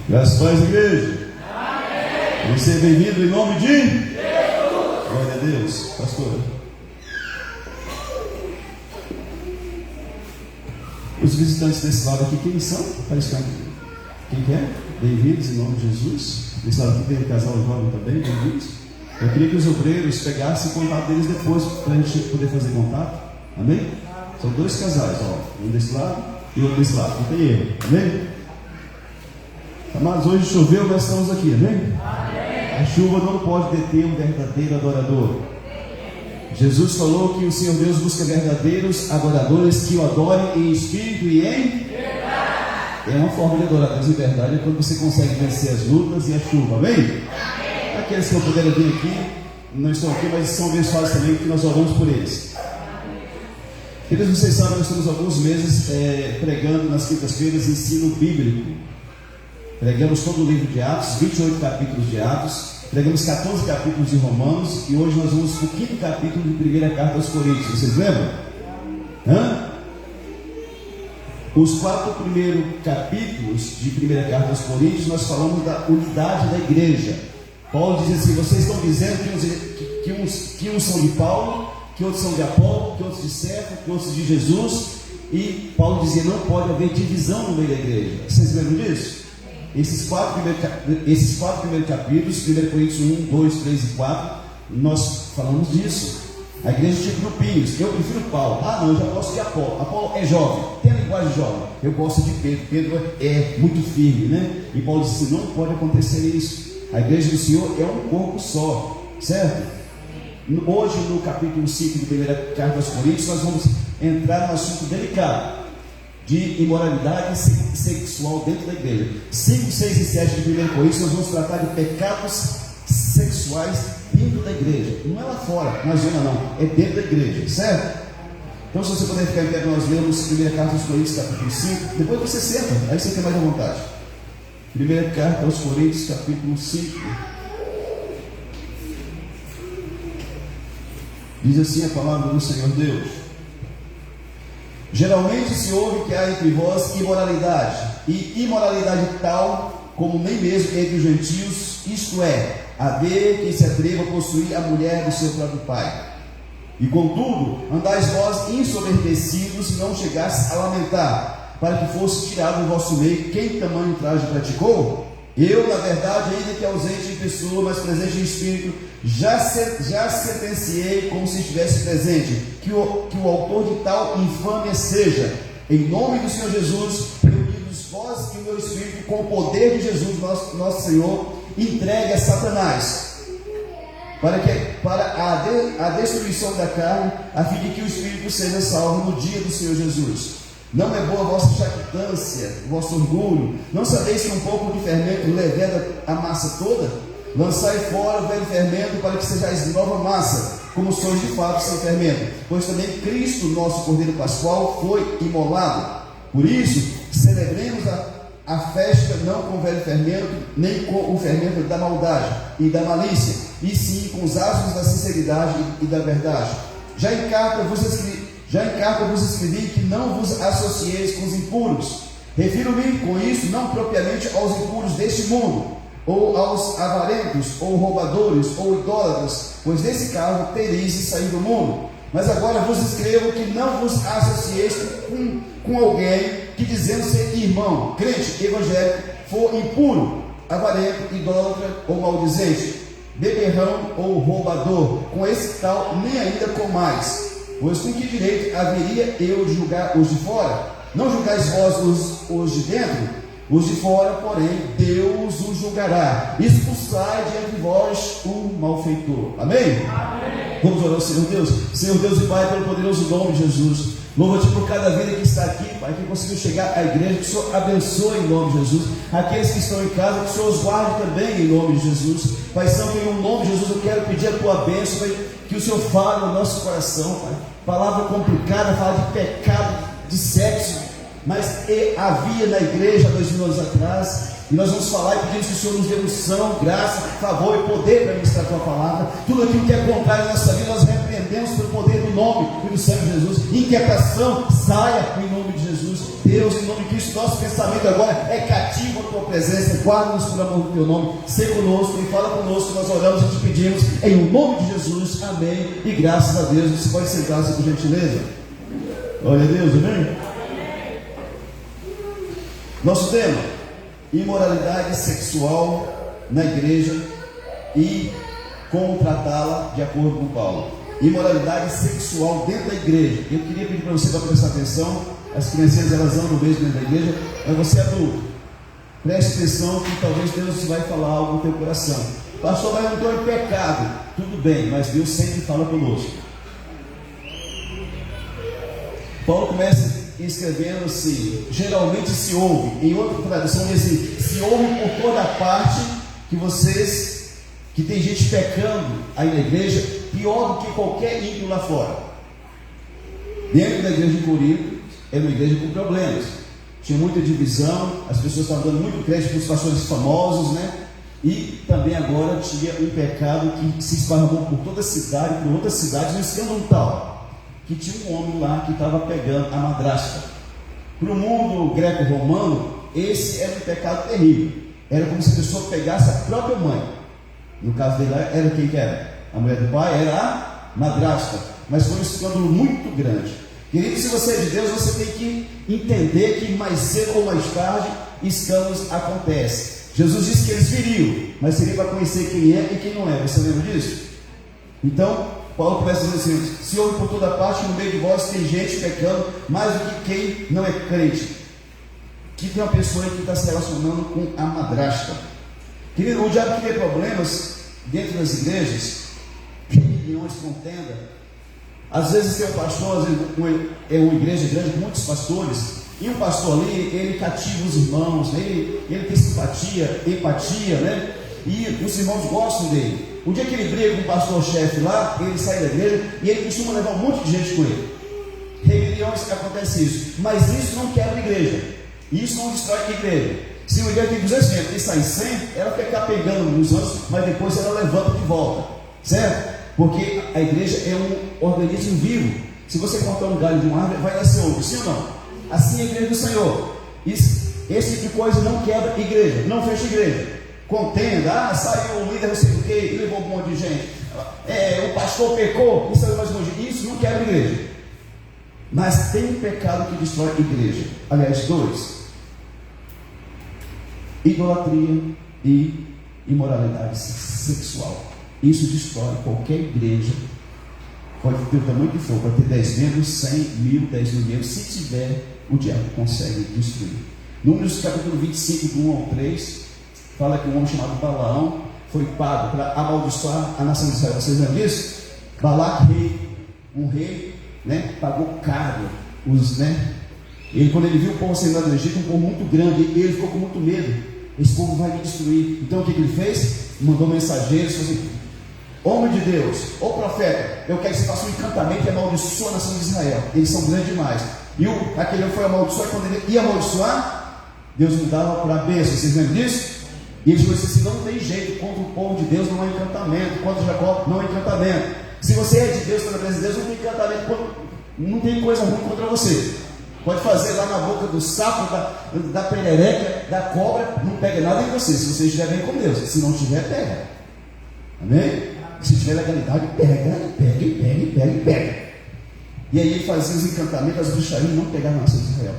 Graças a Deus, igreja. Amém. Você é bem-vindo em nome de Jesus. Glória a Deus. Pastor. Os visitantes desse lado aqui, quem são? Quem que é? Bem-vindos em nome de Jesus. Desse lado aqui tem um casal jovem também, bem-vindos. Eu queria que os obreiros pegassem o contato deles depois, para a gente poder fazer contato. Amém? São dois casais, ó. Um desse lado e outro desse lado. Não tem erro. Amém? Amados, hoje choveu, nós estamos aqui, amém? Amém? A chuva não pode deter um verdadeiro adorador. Jesus falou que o Senhor Deus busca verdadeiros adoradores que o adorem em espírito e em verdade. É uma forma de adorar Deus em verdade, é quando você consegue vencer as lutas e a chuva, amém? Amém. Aqueles que não puderam vir aqui, não estão aqui, mas são abençoados também, porque nós oramos por eles. Queridos, vocês sabem, nós estamos alguns meses pregando nas quintas-feiras ensino bíblico. Pregamos todo o livro de Atos, 28 capítulos de Atos, pregamos 14 capítulos de Romanos, e hoje nós vamos para o 5º capítulo de primeira carta aos Coríntios. Vocês lembram? Os 4 primeiros capítulos de primeira carta aos Coríntios, nós falamos da unidade da igreja. Paulo diz assim: vocês estão dizendo que uns são de Paulo, que outros são de Apolo, que outros de Cefo, que outros de Jesus, e Paulo dizia: não pode haver divisão no meio da igreja. Vocês lembram disso? Esses quatro primeiros capítulos, 1 Coríntios 1, 2, 3 e 4, nós falamos disso. A igreja tinha grupinhos. Eu prefiro Paulo. Ah, não, eu já gosto de Apolo. Apolo é jovem, tem a linguagem jovem. Eu gosto de Pedro. Pedro é muito firme, né? E Paulo disse: não pode acontecer isso. A igreja do Senhor é um corpo só, certo? Hoje, no capítulo 5 de primeira carta aos Coríntios, nós vamos entrar num assunto delicado de imoralidade sexual dentro da igreja. 5, 6 e 7 de 1 Coríntios, nós vamos tratar de pecados sexuais dentro da igreja. Não é lá fora, na zona não, é dentro da igreja, certo? Então, se você puder ficar em pé, nós lemos 1 carta aos Coríntios, capítulo 5. Depois você senta, aí você tem mais à vontade. 1 carta aos Coríntios, capítulo 5. Diz assim a palavra do Senhor Deus: geralmente se ouve que há entre vós imoralidade, e imoralidade tal como nem mesmo entre os gentios, isto é, haver quem se atreva a possuir a mulher do seu próprio pai. E contudo, andais vós ensoberbecidos, e não chegastes a lamentar, para que fosse tirado do vosso meio quem tamanho traje praticou? Eu, na verdade, ainda que ausente em pessoa, mas presente em espírito, já sentenciei como se estivesse presente, que o autor de tal infâmia seja, em nome do Senhor Jesus, reunidos vós e o meu espírito, com o poder de Jesus, nosso Senhor, entregue a Satanás, para a destruição da carne, a fim de que o espírito seja salvo no dia do Senhor Jesus. Não é boa a vossa jactância, o vosso orgulho? Não sabeis que um pouco de fermento leveda a massa toda? Lançai fora o velho fermento, para que sejais nova massa, como sois de fato sem fermento. Pois também Cristo, nosso Cordeiro Pascual, foi imolado. Por isso, celebremos a festa não com o velho fermento, nem com o fermento da maldade e da malícia, e sim com os asmos da sinceridade e da verdade. Já em carta vos escrevi que não vos associeis com os impuros. Refiro-me com isso não propriamente aos impuros deste mundo, ou aos avarentos, ou roubadores, ou idólatras, pois nesse caso tereis de sair do mundo. Mas agora vos escrevo que não vos associeis com alguém que, dizendo ser irmão, crente, evangélico, for impuro, avarento, idólatra ou maldizente, beberrão ou roubador. Com esse tal nem ainda comais. Pois com que direito haveria eu de julgar os de fora? Não julgais vós os de dentro? Os de fora, porém, Deus os julgará. Expulsai de entre vós o malfeitor. Amém? Amém. Vamos orar ao Senhor Deus. Senhor Deus e Pai, pelo poderoso nome de Jesus, louva-te por cada vida que está aqui, Pai, que conseguiu chegar à igreja. Que o Senhor abençoe em nome de Jesus. Aqueles que estão em casa, que o Senhor os guarde também em nome de Jesus. Pai Santo, em nome de Jesus, eu quero pedir a tua bênção, Pai, que o Senhor fale no nosso coração, Pai. Palavra complicada, fala de pecado, de sexo, mas havia na igreja 2000 anos atrás, e nós vamos falar e pedimos que o Senhor nos dê unção, graça, favor e poder para ministrar a tua palavra. Tudo aquilo que é contrário à nossa vida, nós repreendemos pelo poder do nome e do sangue de Jesus. Inquietação, saia em nome de Jesus. Deus, em nome de Cristo, nosso pensamento agora é cativo à tua presença. Guarda-nos por amor do teu nome, ser conosco e fala conosco. Nós oramos e te pedimos em nome de Jesus, amém, e graças a Deus. Você pode sentar-se por gentileza. Glória a Deus, amém. Nosso tema: imoralidade sexual na igreja e como tratá-la de acordo com Paulo. Imoralidade sexual dentro da igreja. Eu queria pedir para você prestar atenção. As crianças, elas andam mesmo dentro da igreja, mas você é adulto, preste atenção que talvez Deus vai falar algo no teu coração. Pastor, mas eu não estou em pecado. Tudo bem, mas Deus sempre fala conosco. Paulo começa escrevendo assim: geralmente se ouve, em outra tradução diz assim: se ouve por toda parte que vocês, que tem gente pecando aí na igreja, pior do que qualquer ímpio lá fora. Dentro da igreja de Corinto, era uma igreja com problemas, tinha muita divisão, as pessoas estavam dando muito crédito para os pastores famosos, né? E também agora tinha um pecado que se esparramou por toda a cidade, por outras cidades, um escândalo tal, que tinha um homem lá que estava pegando a madrasta. Para o mundo greco-romano, esse era um pecado terrível. Era como se a pessoa pegasse a própria mãe. No caso dele era quem que era? A mulher do pai era a madrasta. Mas foi um escândalo muito grande. Querido, se você é de Deus, você tem que entender que mais cedo ou mais tarde escândalos acontecem. Jesus disse que eles viriam, mas seria para conhecer quem é e quem não é. Você lembra disso? Então, Paulo começa a dizer assim: se ouve por toda parte, no meio de vós tem gente pecando mais do que quem não é crente. Que tem uma pessoa que está se relacionando com a madrasta. Querido, o diabo cria problemas dentro das igrejas, reuniões, contenda. Às vezes tem um pastor, às vezes é uma igreja grande com muitos pastores, e um pastor ali, ele cativa os irmãos, ele tem simpatia, empatia, né? E os irmãos gostam dele. O dia que ele briga com o pastor-chefe lá, ele sai da igreja e ele costuma levar um monte de gente com ele. Rebeliões, acontece isso, mas isso não quebra a igreja, isso não destrói a igreja. Se uma igreja tem 200 metros e sai 100, ela fica pegando nos anos, mas depois ela levanta de volta, certo? Porque a igreja é um organismo vivo. Se você cortar um galho de uma árvore, vai nascer outro, sim ou não? Assim é a igreja do Senhor. Esse tipo de coisa não quebra a igreja, não fecha a igreja. Contenda, saiu o líder, não sei o que, e levou um monte de gente. O pastor pecou, e saiu mais um monte de gente. Isso não quebra a igreja. Mas tem um pecado que destrói a igreja. Aliás, dois: idolatria e imoralidade sexual. Isso destrói qualquer igreja. Pode ter o tamanho que for, pode ter 10 membros, 100, 1000, 10 mil membros. Se tiver, o diabo consegue destruir. Números capítulo 25, do 1 ao 3, fala que um homem chamado Balaão foi pago para amaldiçoar a nação de Israel. Vocês lembram disso? Balaque, um rei, né, pagou caro ele, quando ele viu o povo saindo lá do Egito, um povo muito grande, ele ficou com muito medo. Esse povo vai me destruir. Então o que ele fez? Mandou mensageiros, assim: homem de Deus, ou profeta, eu quero que você faça um encantamento e amaldiçoa a nação de Israel. Eles são grandes demais. E aquele foi amaldiçoar, e quando ele ia amaldiçoar, Deus mudava para a bênção. Vocês lembram disso? E eles disseram assim: não tem jeito, contra o povo de Deus não há encantamento, contra Jacó não há encantamento. Se você é de Deus, pela presença de Deus, não tem encantamento, não tem coisa ruim contra você. Pode fazer lá na boca do sapo, da perereca, da cobra, não pega nada em você, se você estiver bem com Deus. Se não tiver, pega. Amém? Se tiver legalidade, pega. E aí ele fazia os encantamentos, as bruxarias, não pegavam a nação de Israel.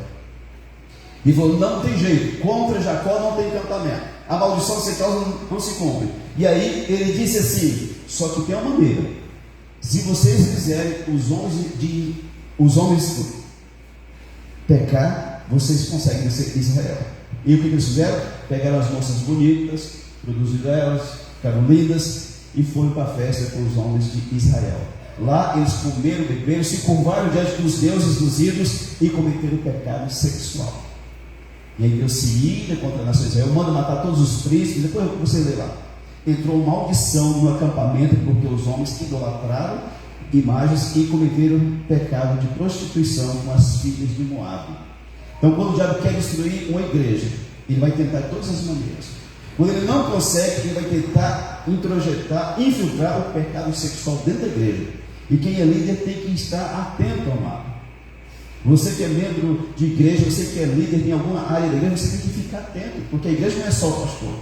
E falou, não tem jeito, contra Jacó não tem encantamento, a maldição que você causa não se cumpre. E aí ele disse assim, só que tem uma maneira, se vocês fizerem os homens pecar, vocês conseguem vencer Israel. E o que eles fizeram? Pegaram as moças bonitas, produziram elas, ficaram lindas, e foram para a festa com os homens de Israel. Lá eles comeram, beberam, se curvaram diante dos deuses dos ídolos e cometeram pecado sexual. E aí Deus se ira contra a nação de Israel, manda matar todos os príncipes. Depois você lê lá. Entrou maldição no acampamento porque os homens idolatraram imagens e cometeram pecado de prostituição com as filhas de Moabe. Então, quando o diabo quer destruir uma igreja, ele vai tentar de todas as maneiras. Quando ele não consegue, ele vai tentar introjetar, infiltrar o pecado sexual dentro da igreja. E quem é líder tem que estar atento, amado. Você que é membro de igreja, você que é líder em alguma área da igreja, você tem que ficar atento, porque a igreja não é só o pastor,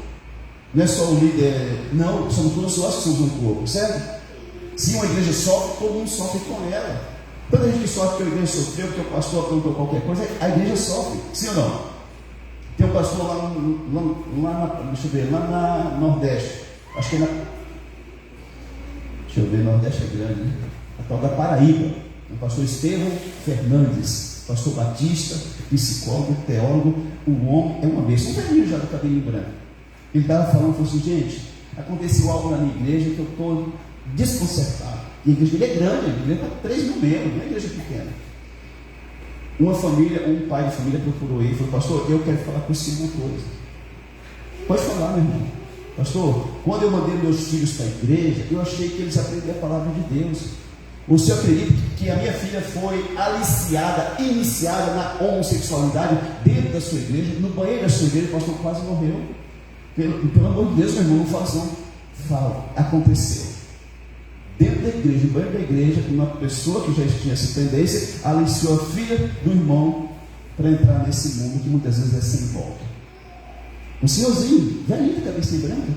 não é só o líder, não, somos todos nós que somos um corpo, certo? Se uma igreja sofre, todo mundo sofre com ela. Toda gente que sofre porque a igreja sofreu, porque o pastor aprontou qualquer coisa, a igreja sofre, sim ou não? Tem um pastor lá na Nordeste, acho que é Nordeste é grande, né? A tal da Paraíba. O pastor Estevão Fernandes, pastor batista, psicólogo, teólogo, o homem é uma bênção. Um velhinho já do cabelinho branco. Ele estava falando, falou assim, gente, aconteceu algo na minha igreja que eu estou desconcertado. E a igreja dele é grande, a igreja está 3 mil membros, não é igreja pequena. Uma família, um pai de família procurou ele e falou, pastor, eu quero falar com o senhor uma coisa. Pode falar, meu irmão. Pastor, quando eu mandei meus filhos para a igreja, eu achei que eles aprendiam a palavra de Deus. O senhor acredita que a minha filha foi aliciada, iniciada na homossexualidade dentro da sua igreja, no banheiro da sua igreja, o pastor quase morreu. Pelo amor de Deus, meu irmão, não fala assim, não. Fala, aconteceu. Dentro da igreja, no banheiro da igreja, uma pessoa que já tinha essa tendência, aliciou a filha do irmão para entrar nesse mundo que muitas vezes é sem volta. Um senhorzinho, velhinho de cabeça branca,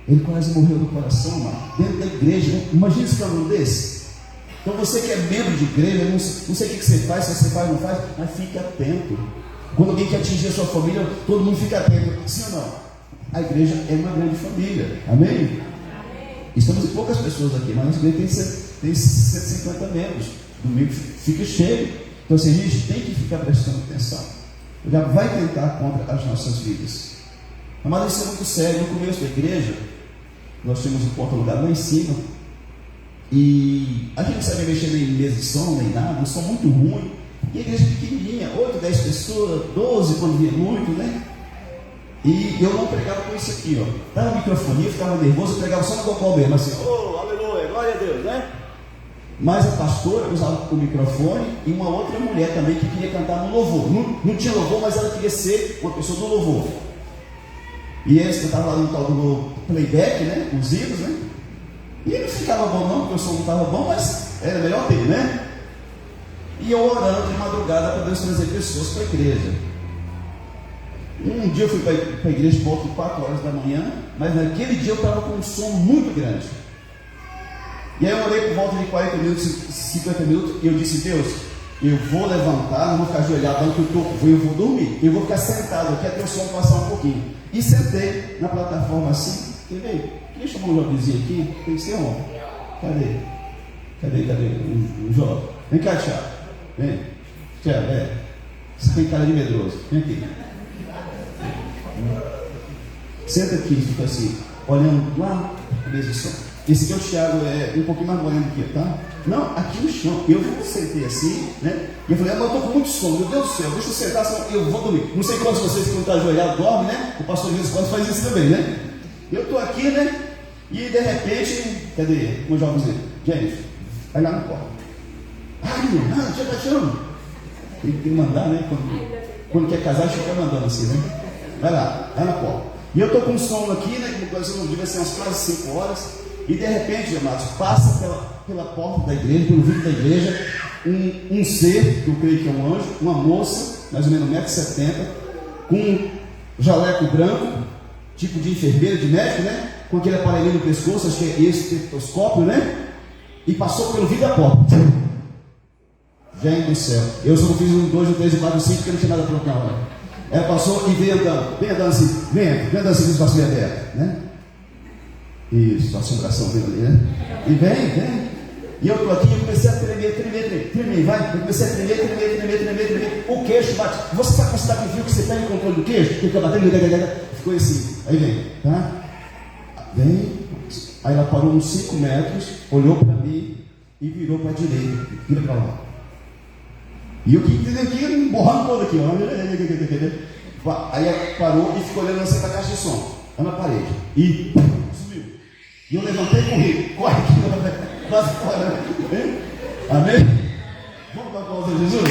ele quase morreu do coração, mano, dentro da igreja. Imagina esse caminho desse. Então você que é membro de igreja, não sei o que você faz, se você faz ou não faz, mas fique atento. Quando alguém quer atingir a sua família, todo mundo fica atento. Sim ou não? A igreja é uma grande família. Amém? Estamos em poucas pessoas aqui, mas a igreja tem 150 membros. Domingo fica cheio. Então assim, a gente tem que ficar prestando atenção. O diabo vai tentar contra as nossas vidas. Mas isso é muito sério. No começo da igreja, nós tínhamos um porta-lugar lá em cima. E a gente não sabe mexer nem em mesa de som, nem nada, um som muito ruim. E a igreja pequenininha, 8, 10 pessoas, 12 quando vinha muito, né? E eu não pregava com isso aqui, ó. Estava microfonia, eu ficava nervoso, eu pregava só no gogol mesmo, assim, oh, aleluia, glória a Deus, né? Mas a pastora usava o microfone e uma outra mulher também que queria cantar no louvor. Não tinha louvor, mas ela queria ser uma pessoa do louvor. E eles cantavam lá no tal do playback, né? Os hinos, né? E não ficava bom não, porque o som não estava bom, mas era melhor ter, né? E eu orando de madrugada para Deus trazer pessoas para a igreja. Um dia eu fui para a igreja por volta de 4 horas da manhã, mas naquele dia eu estava com um som muito grande. E aí eu orei por volta de 40 minutos, 50 minutos, e eu disse, Deus, eu vou levantar, não vou ficar ajoelhado, não, que eu vou dormir. Eu vou ficar sentado aqui até o som passar um pouquinho. E sentei na plataforma assim, e veio. Deixa eu chamar um jovenzinho aqui, tem que ser homem. Cadê o jovem? Vem cá, Thiago. Vem. Thiago, você tem cara de medroso. Vem aqui. Senta aqui, fica assim, olhando lá na mesa de som. Esse aqui é o Thiago, é um pouquinho mais moreno aqui, tá? Não, aqui no chão. Eu sentei assim, né? E eu falei, eu estou com muito sono, meu Deus do céu, deixa eu sentar, senão eu vou dormir. Não sei quantos de vocês que não estão ajoelhados dormem, né? O pastor Jesus quase faz isso também, né? Eu estou aqui, né? E de repente, cadê o jovemzinho? Jennifer, vai lá no quarto. Menina, já está achando? Tem que mandar, né? Quando quer casar, fica mandando assim, né? Vai lá na porta. E eu estou com sono aqui, né? Como devia ser umas quase 5 horas. E de repente, amados, passa pela porta da igreja, pelo vidro da igreja, um ser, que eu creio que é um anjo, uma moça, mais ou menos 1,70 m, com um jaleco branco, tipo de enfermeira, de médico, né? Com aquele aparelho no pescoço, acho que é esse estetoscópio, né? E passou pelo vidro da porta. Gente do céu, eu só não fiz 1, 2, 3, 4, 5, porque não tinha nada para trocar, né? Ela passou e veio andando assim, vem andando assim com os braços abertos, né? Isso, a assombração veio ali, né? E vem. E eu estou aqui e comecei a tremer, vai. Eu comecei a tremer. O queixo bate. Você sabe quando você está com frio que você pega o controle do queixo? Fica batendo, ficou assim. Aí vem, tá? Vem. Aí ela parou uns 5 metros, olhou para mim e virou para a direita. Vira para lá. E eu que emborrando todo aqui, ó. Aí ela parou e ficou olhando assim para a caixa de som. Lá na parede. E subiu. E eu levantei e corri. Corre aqui, quase fora. Amém? Vamos dar pausa a Jesus?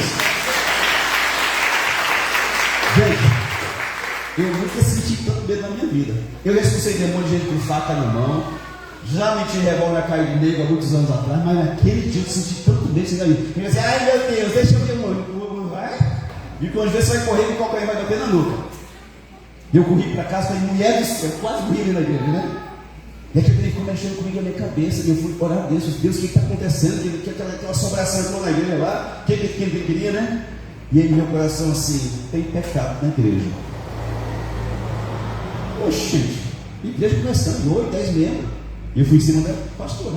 Gente, eu nunca senti tanto medo na minha vida. Eu já expulsei demônio de gente com faca na mão. Já meti revólver na caída do negro há muitos anos atrás, mas naquele dia eu senti tanto medo. Você eu disse, ai meu Deus, deixa eu demônio. Vai. E quando você vai correr, o qualquer vai bater na nuca. Eu corri para casa, falei, mulher do céu, quase morri ali na igreja, né? E aquilo ele ficou mexendo comigo na minha cabeça. E eu fui orar a Deus, o que está acontecendo? Que aquela assombração entrou na igreja lá, quem queria, né? E aí meu coração assim, tem pecado na igreja. Oxi, igreja começando, 8, 10 membros. E eu fui em cima da pastora.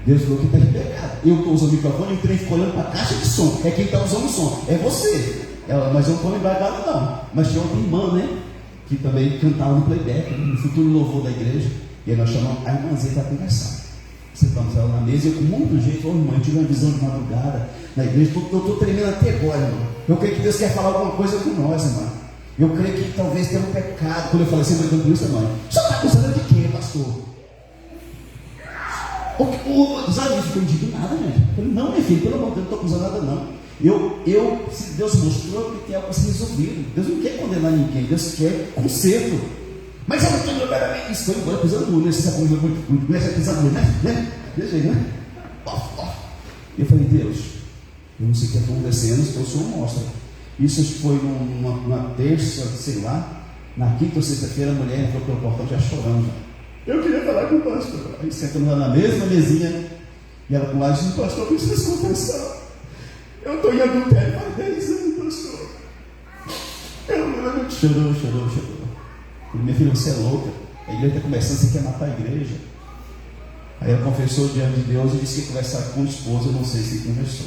Deus falou que está de pecado. Eu estou usando o microfone e o trem ficou olhando para a caixa de som. É quem está usando o som, é você. Ela, mas eu não estou lembrado dela não. Mas tinha outra irmã, né? Que também cantava no playback, no futuro louvor da igreja. E aí nós chamamos a irmãzinha para conversar. Sentamos ela na mesa e eu com muito jeito, irmã, eu tive uma visão de madrugada na igreja. Eu estou tremendo até agora, irmão. Eu creio que Deus quer falar alguma coisa com nós, irmão. Eu creio que talvez tenha um pecado. Quando eu falei assim, brincando com isso, irmão. Você está acusando de quê, pastor? O Zagueiro ficou indignado, gente. Eu falei, não, minha filha, pelo amor de Deus, não estou acusando nada, não. Se Deus mostrou que tem algo a ser resolvido. Deus não quer condenar ninguém, Deus quer conserto. Mas eu não estou lembrando isso. Foi embora pisando duro, né? Você sabe como começa a pisar duro, né? Deixa aí, né? Eu falei, Deus, eu não sei o que está acontecendo, o Senhor mostra. Isso foi numa terça, sei lá. Na quinta ou sexta-feira, a mulher entrou pelo portão já chorando. Eu queria falar com o pastor. Aí sentamos lá na mesma mesinha. E ela com lá disse, pastor, preciso confessar. Eu estou em adultério há 10 anos, pastor. Ela chorou. Minha filha, você é louca. A igreja está começando, você quer matar a igreja. Aí ela confessou diante de Deus e disse que ia conversar com o esposo. Eu não sei se conversou.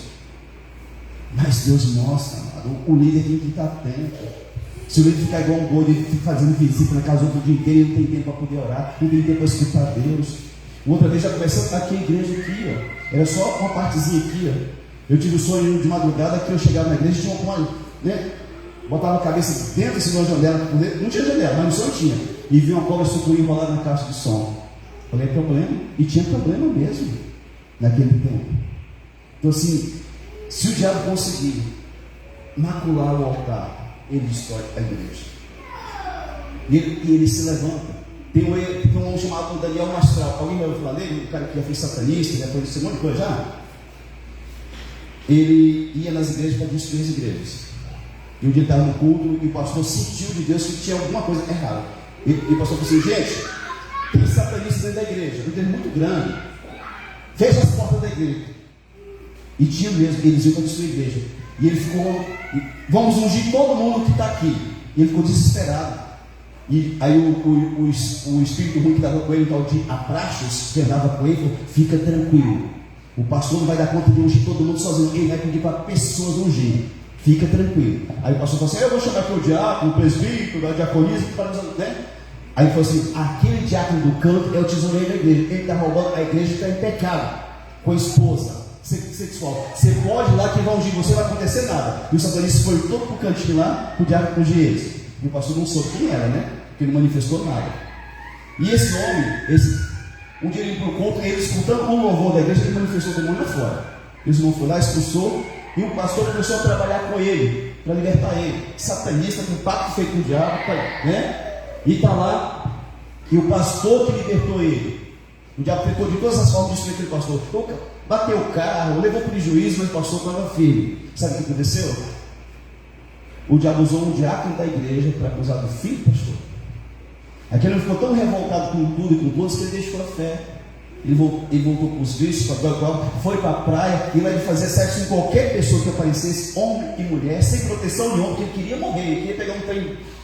Mas Deus mostra, amado, o líder tem que estar atento. Se o líder ficar igual um boi, ele fica fazendo visita na casa do outro dia inteiro, ele não tem tempo para poder orar, não tem tempo para escutar Deus. Outra vez já começou a aqui a igreja aqui, ó. Era só uma partezinha aqui, ó. Eu tive o sonho de madrugada que eu chegava na igreja e tinha uma, né? Botava a cabeça dentro assim, de uma janela, não tinha janela, mas no sonho tinha. E vi uma cobra sucuri enrolada na caixa de som. Falei, problema? E tinha problema mesmo, naquele tempo. Então assim, se o diabo conseguir macular o altar, ele destrói a igreja. E ele se levanta. Tem um homem chamado Daniel Mastral. Alguém vai falar dele? O cara que já foi satanista, já foi esse monte de coisa já. Ele ia nas igrejas para destruir as igrejas. E um dia estava no culto e o pastor sentiu de Deus que tinha alguma coisa errada. E o pastor falou assim, gente, tem satanistas dentro da igreja, uma igreja muito grande. Fecha as portas da igreja. E tinha mesmo, eles iam para destruir a igreja. E ele ficou, vamos ungir todo mundo que está aqui. E ele ficou desesperado. E aí o espírito ruim que estava com ele, o tal de Apraxos, que andava com ele, falou, fica tranquilo. O pastor não vai dar conta de ungir todo mundo sozinho. Ele vai pedir para pessoas ungir. Fica tranquilo. Aí o pastor falou assim, eu vou chamar aqui o diácono, o presbítero, o diaconismo, né? Aí ele falou assim, aquele diácono do canto é o tesoureiro da igreja. Ele está roubando a igreja, está em pecado com a esposa sexual. Você pode ir lá que vai ungir, você não vai acontecer nada. E o satanista foi todo pro cantinho lá, pro diácono ungir eles. E o pastor não soube quem era, né? Porque não manifestou nada. E esse homem, um dia ele pro culto, ele escutando o louvor da igreja, ele manifestou o demônio lá fora. Eles não foi lá, expulsou, e o pastor começou a trabalhar com ele, para libertar ele. Satanista, com pacto feito com o diabo, né? E está lá, e o pastor que libertou ele, O diabo tentou de todas as formas destruir aquele pastor. Bateu o carro, levou prejuízo, mas o pastor estava firme. Sabe o que aconteceu? O diabo usou um diácono da igreja para acusar do filho do pastor. Aquele ficou tão revoltado com tudo e com todos que ele deixou a fé. Ele voltou para os vícios, para a droga, foi para a praia e lá ele fazia sexo com qualquer pessoa que aparecesse, homem e mulher, sem proteção nenhuma, porque ele queria morrer, ele queria pegar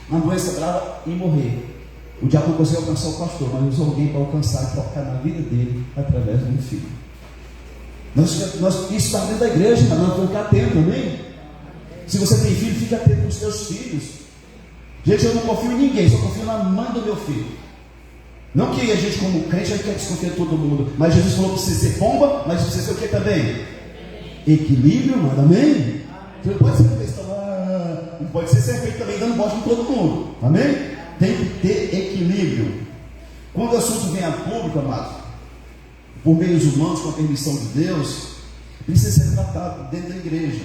uma doença brava e morrer. O diabo não conseguiu alcançar o pastor, mas usou alguém para alcançar e tocar na vida dele através de um filho. Isso está dentro da igreja, mas nós vamos ficar atentos, amém? Se você tem filho, fique atento com os seus filhos. Gente, eu não confio em ninguém, só confio na mãe do meu filho. Não que a gente, como crente, a gente quer desconfiar de todo mundo, mas Jesus falou para você ser pomba, mas você ser o que também? Equilíbrio, mano, amém? Você não pode ser questão, não pode ser serpente também dando bosta em todo mundo, amém? Tem que ter equilíbrio. Quando o assunto vem a público, amado, por meios humanos, com a permissão de Deus, precisa ser tratado dentro da igreja.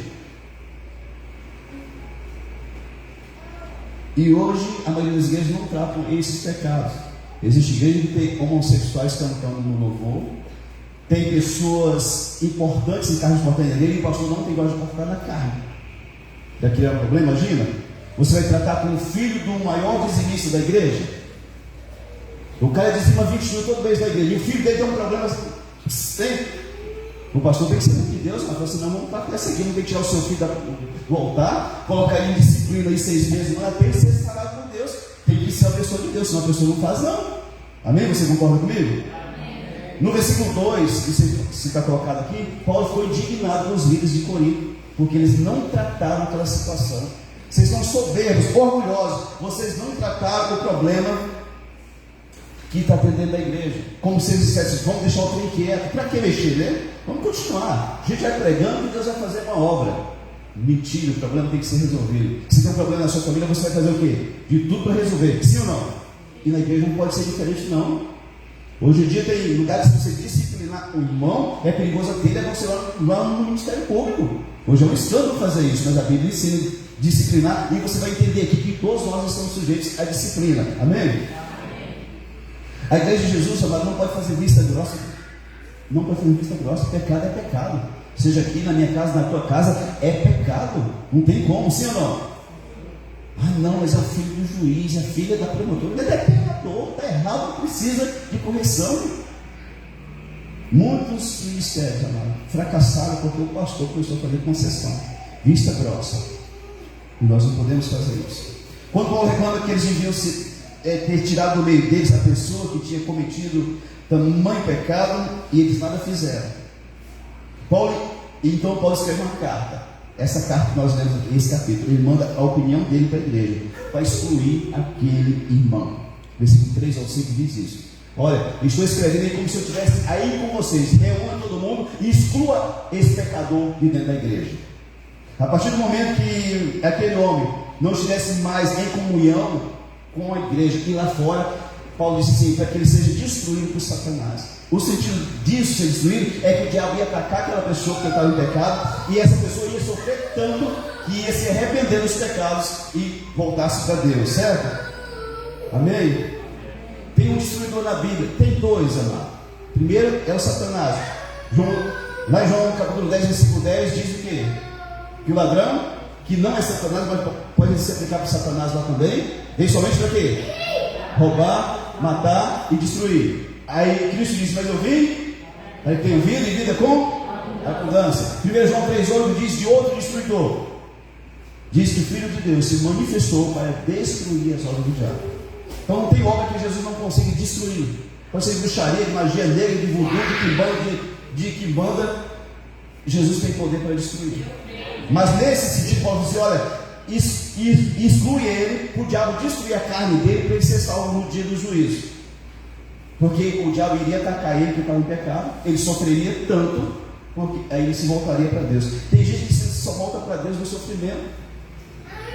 E hoje a maioria das igrejas não tratam esses pecados. Existe igreja que tem homossexuais cantando no louvor, tem pessoas importantes em cargos importantes na igreja, e o pastor não tem gosto de cortar na carne. Já que é um problema, imagina? Você vai tratar com o filho do maior dizimista da igreja. O cara dizima 20 mil todo mês da igreja, e o filho dele tem um problema assim. O pastor tem que ser de Deus, mas senão não está com essa aqui, não tem que tirar o seu filho do altar, colocar ele em disciplina aí 6 meses, mas tem que ser sarado por Deus. Tem que ser a pessoa de Deus, senão a pessoa não faz não. Amém? Você concorda comigo? Amém. No versículo 2, se está colocado aqui, Paulo ficou indignado com os líderes de Corinto, porque eles não trataram aquela situação. Vocês estão soberbos, orgulhosos, vocês não trataram o problema que está dentro da igreja. Como se eles dissessem, vamos deixar o trem quieto. Para que mexer, né? Vamos continuar. A gente vai pregando e Deus vai fazer uma obra. Mentira, o problema tem que ser resolvido. Se tem um problema na sua família, você vai fazer o quê? De tudo para resolver, sim ou não? E na igreja não pode ser diferente não. Hoje em dia tem lugares que você disciplinar o irmão, é perigoso até ele você lá no Ministério Público. Hoje é um escândalo fazer isso, mas a Bíblia ensina disciplinar, e você vai entender aqui que todos nós estamos sujeitos à disciplina. Amém? Amém. A igreja de Jesus, amado, não pode fazer vista grossa. Não pode fazer vista grossa. Pecado é pecado. Seja aqui na minha casa, na tua casa, é pecado. Não tem como, sim ou não? Ah não, mas é o filho do juiz, é a filha da promotora. Ele é pecador, está errado, precisa de correção. Muitos ministérios, amado, fracassaram porque o pastor começou a fazer concessão, vista grossa. E nós não podemos fazer isso. Quando Paulo reclama que eles deviam ter tirado do meio deles a pessoa que tinha cometido tamanho pecado, e eles nada fizeram. Então Paulo escreve uma carta. Essa carta que nós lemos aqui, esse capítulo, ele manda a opinião dele para a igreja, para excluir aquele irmão. Versículo 3 ao 5 diz isso. Olha, estou escrevendo aí como se eu estivesse aí com vocês. Reúna todo mundo e exclua esse pecador de dentro da igreja. A partir do momento que aquele homem não estivesse mais em comunhão com a igreja e lá fora, Paulo disse assim, para que ele seja destruído por Satanás. O sentido disso ser destruído é que o diabo ia atacar aquela pessoa que estava em pecado, e essa pessoa ia sofrer tanto que ia se arrepender dos pecados e voltar-se para Deus, certo? Amém? Tem um destruidor na Bíblia, tem dois, amado. Primeiro é o Satanás. Lá em João capítulo 10, versículo 10 diz o quê? Que o ladrão, que não é Satanás, mas pode se aplicar para Satanás lá também, vem somente para quê? Roubar, matar e destruir. Aí Cristo diz, mas eu vim, aí tenho vida e vida com abundância. 1 João 3,8 diz de outro destruidor. Diz que o Filho de Deus se manifestou para destruir as obras do diabo. Então não tem obra que Jesus não consiga destruir. Pode ser de bruxaria, de magia negra, de voodoo, de quimbanda. Jesus tem poder para destruir. Mas nesse sentido, Paulo diz, olha, exclui ele, para o diabo destruir a carne dele, para ele ser salvo no dia do juízo. Porque o diabo iria atacar ele, que estava em pecado, ele sofreria tanto, porque aí ele se voltaria para Deus. Tem gente que só volta para Deus no sofrimento.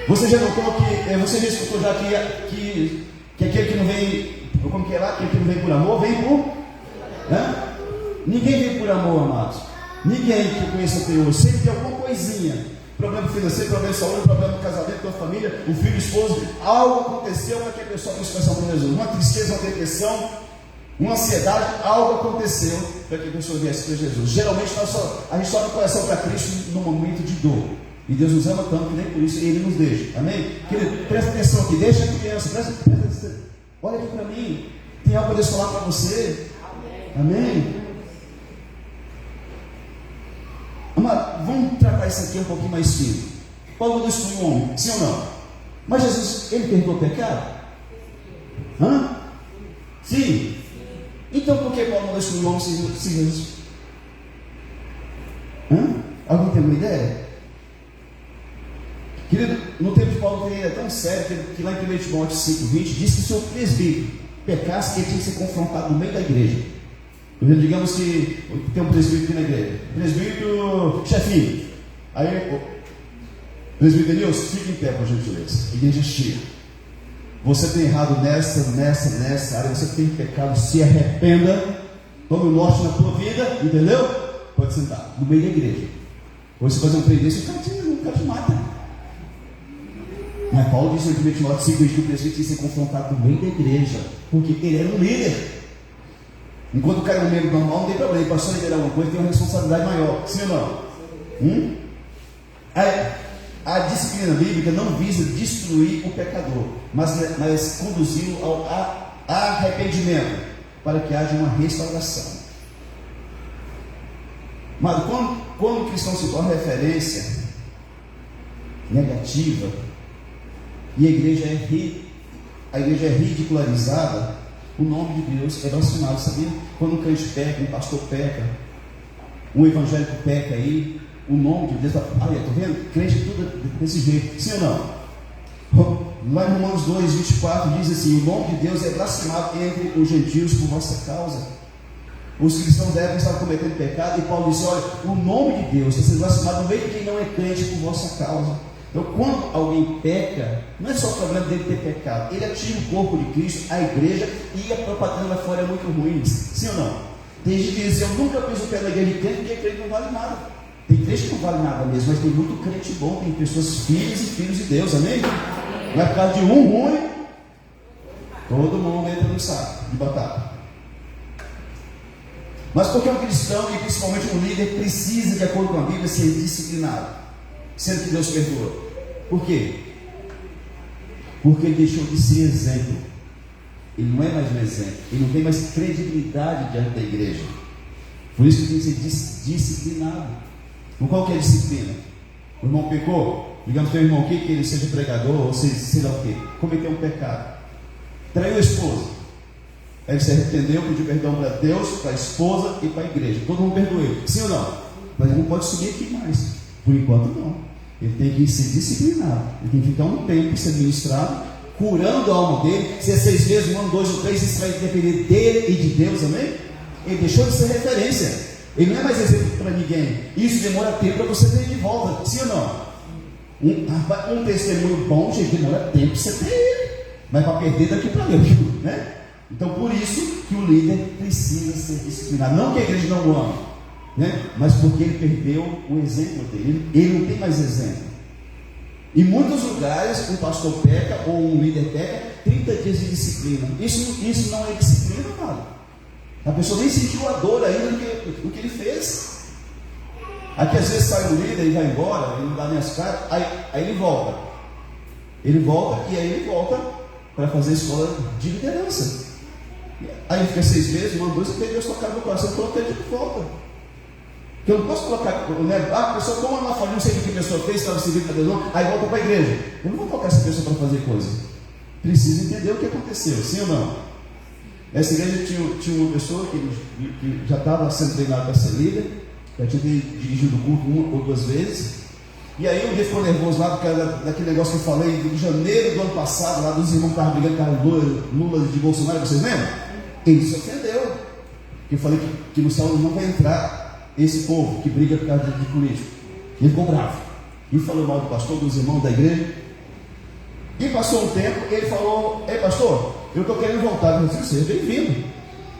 Você já notou que, você já escutou já que aquele que não vem, como que é lá, aquele que não vem por amor, vem por... Né? Ninguém vem por amor, amados. Ninguém que eu conheço até hoje, sempre tem alguma coisinha. Problema financeiro, problema de saúde, problema do casamento, da família, o filho, o esposo. Algo aconteceu para que a pessoa fosse passar por Jesus. Uma tristeza, uma depressão, uma ansiedade, algo aconteceu para que a pessoa viesse para Jesus. Geralmente a gente só abre o coração para Cristo no momento de dor. E Deus nos ama tanto que nem por isso Ele nos deixa. Amém? Querido, presta atenção aqui, deixa a criança, presta atenção. Olha aqui para mim, tem algo para Deus falar para você. Amém? Amado, vamos tratar isso aqui um pouquinho mais fino. Paulo destruiu um homem, sim ou não? Mas Jesus, Ele perdoou o pecado? Hã? Sim. Então por que Paulo não destruiu o homem se Jesus? Hã? Alguém tem uma ideia? Querido, no tempo de Paulo ele era tão sério que lá em 1 Timóteo 5,20 diz que se o presbítero pecasse, ele tinha que ser confrontado no meio da igreja. Digamos que tem um presbítero aqui na igreja, presbítero chefinho. Aí, presbítero Denilson, fique em pé, por gentileza. Igreja cheia. Você tem errado nessa área, você tem pecado, se arrependa, tome o norte na tua vida, entendeu? Pode sentar, no meio da igreja. Ou você fazer um trem desse, o cara te mata. Mas Paulo disse em 1 Timóteo 5 que o presbítero tinha que ser confrontado no meio da igreja, porque ele era um líder. Enquanto o cara é um membro normal, não tem problema, ele passou a liderar alguma coisa, tem uma responsabilidade maior, sim ou não? A disciplina bíblica não visa destruir o pecador, mas conduzi-lo ao arrependimento, para que haja uma restauração. Mas quando o cristão se torna referência negativa, e a igreja é ridicularizada, o nome de Deus é blasfemado, sabia? Quando um crente peca, um pastor peca, um evangélico peca aí, o nome de Deus, olha, estou vendo? Crente tudo desse jeito, sim ou não? Lá em Romanos 2,24 diz assim: o nome de Deus é blasfemado entre os gentios por vossa causa. Os cristãos devem estar cometendo pecado, e Paulo disse: olha, o nome de Deus está sendo blasfemado no meio de quem não é crente por vossa causa. Então, quando alguém peca, não é só o problema dele ter pecado, ele atinge o corpo de Cristo, a igreja, e a propaganda lá fora é muito ruim, sim ou não? Tem gente que diz: eu nunca pus o pé na igreja de crente, porque crente não vale nada. Tem crente que não vale nada mesmo, mas tem muito crente bom, tem pessoas filhas e filhos de Deus, amém? Não é por causa de um ruim, todo mundo entra no saco de batata. Mas porque um cristão, e principalmente um líder, precisa, de acordo com a Bíblia, ser disciplinado, sendo que Deus perdoa. Por quê? Porque ele deixou de ser exemplo. Ele não é mais um exemplo. Ele não tem mais credibilidade diante da igreja. Por isso que tem que ser disciplinado. Então, qual que é a disciplina? O irmão pecou? Digamos que o irmão aqui, que ele seja pregador, ou seja, sei lá o quê, cometeu um pecado, traiu a esposa. Aí você arrependeu, pediu perdão para Deus, para a esposa e para a igreja. Todo mundo perdoou ele, sim ou não? Mas ele não pode subir aqui mais. Por enquanto não. Ele tem que ser disciplinado. Ele tem que ficar um tempo sendo ministrado, curando a alma dele. Se é 6 vezes, 1, 2 ou 3, isso vai depender dele e de Deus, amém? Ele deixou de ser referência. Ele não é mais exemplo para ninguém. Isso demora tempo para você ter de volta, sim ou não? Um testemunho bom, gente, demora tempo para você ter ele. Mas para perder daqui para Deus, né? Então por isso que o líder precisa ser disciplinado. Não que a igreja não o ame, né? Mas porque ele perdeu o exemplo dele. Ele não tem mais exemplo. Em muitos lugares um pastor peca ou um líder peca, 30 dias de disciplina. Isso não é disciplina, amado. A pessoa nem sentiu a dor ainda do que ele fez. Aqui às vezes sai um líder e vai embora, ele não dá nem as caras, aí ele volta. Ele volta e aí ele volta para fazer a escola de liderança. Aí fica 6 meses, 1, 2, e Deus tocar no coração, coloca ele de volta. Porque eu não posso colocar, né? A pessoa, como ela falou, não sei o que a pessoa fez, estava servindo a Deus, não, aí volta para a igreja. Eu não vou colocar essa pessoa para fazer coisa. Precisa entender o que aconteceu, sim ou não? Nessa igreja tinha uma pessoa que já estava sendo treinada para ser líder, já tinha dirigido o culto 1 ou 2 vezes. E aí um dia ficou nervoso lá, porque era daquele negócio que eu falei, de janeiro do ano passado, lá dos irmãos que estavam brigando com a Lula de Bolsonaro, vocês lembram? Ele se ofendeu. Porque eu falei que no salão não vai entrar esse povo que briga por causa de político. Ele ficou bravo. E falou mal do pastor, dos irmãos da igreja. E passou um tempo, ele falou: ei pastor, eu estou querendo voltar. Eu disse: seja bem-vindo.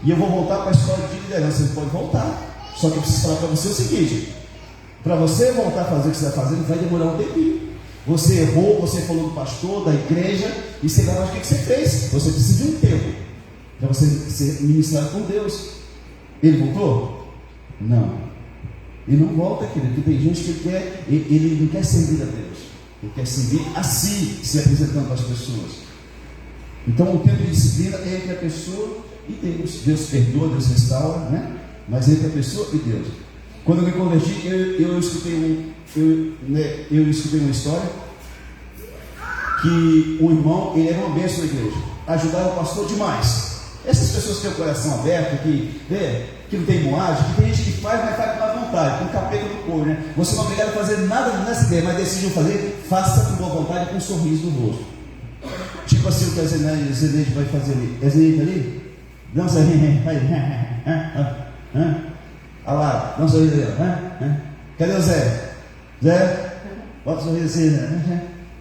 E eu vou voltar para a escola de liderança. Ele pode voltar. Só que eu preciso falar para você o seguinte: para você voltar a fazer o que você está fazendo, vai demorar um tempinho. Você errou, você falou do pastor, da igreja, e você vai lá, o que você fez? Você precisa de um tempo para você ser ministrado por Deus. Ele voltou? Não. Ele não volta, querido, porque tem gente que ele não quer servir a Deus, ele quer servir a si, se apresentando para as pessoas. Então o tempo de disciplina é entre a pessoa e Deus. Deus perdoa, Deus restaura, né? Mas entre a pessoa e Deus. Quando eu me converti, eu escutei uma história que um irmão, ele era uma bênção na igreja, ajudava o pastor demais. Essas pessoas que têm o coração aberto, que não tem moagem, que tem gente que faz, mas faz com má vontade, com capeta no corpo, né? Você não é obrigado a fazer nada nessa ideia, mas decidiu fazer, faça com boa vontade, com um sorriso no rosto. Tipo assim o que a Zeneide vai fazer ali. É Zeneide ali? Dá um sorriso. Olha lá, dá um sorriso ali. Cadê o Zé? Zé? Bota o sorriso assim.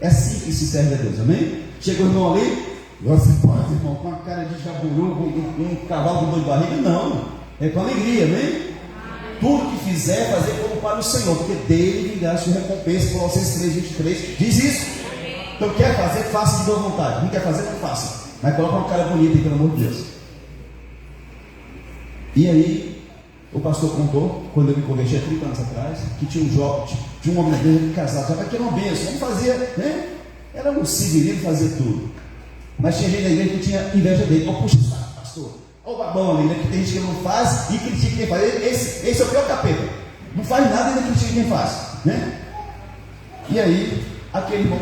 É assim que se serve a Deus, amém? Chega o irmão ali, você pode, irmão, com a cara de jaburu, com um cavalo com dor de barriga? Não, é com alegria, amém? Tudo que fizer, fazer como para o Senhor, porque dele virá a sua recompensa. Colossenses 3:23 diz isso. Então quer fazer, faça de boa vontade. Não quer fazer, não faça. Mas coloca uma cara bonita aí, pelo amor de Deus. E aí, o pastor contou, quando eu me converti há 30 anos atrás, que tinha um jovem, tinha um homem na igreja casado, já que era uma bênção, não fazia, né? Era um civilino, fazia tudo. Mas tinha gente na igreja que tinha inveja dele. Oh, puxa, pastor, olha o babão ali, né? Que tem gente que não faz e critica quem faz. Esse é o pior capeta. Não faz nada e ainda critica quem faz, né? E aí, aquele irmão,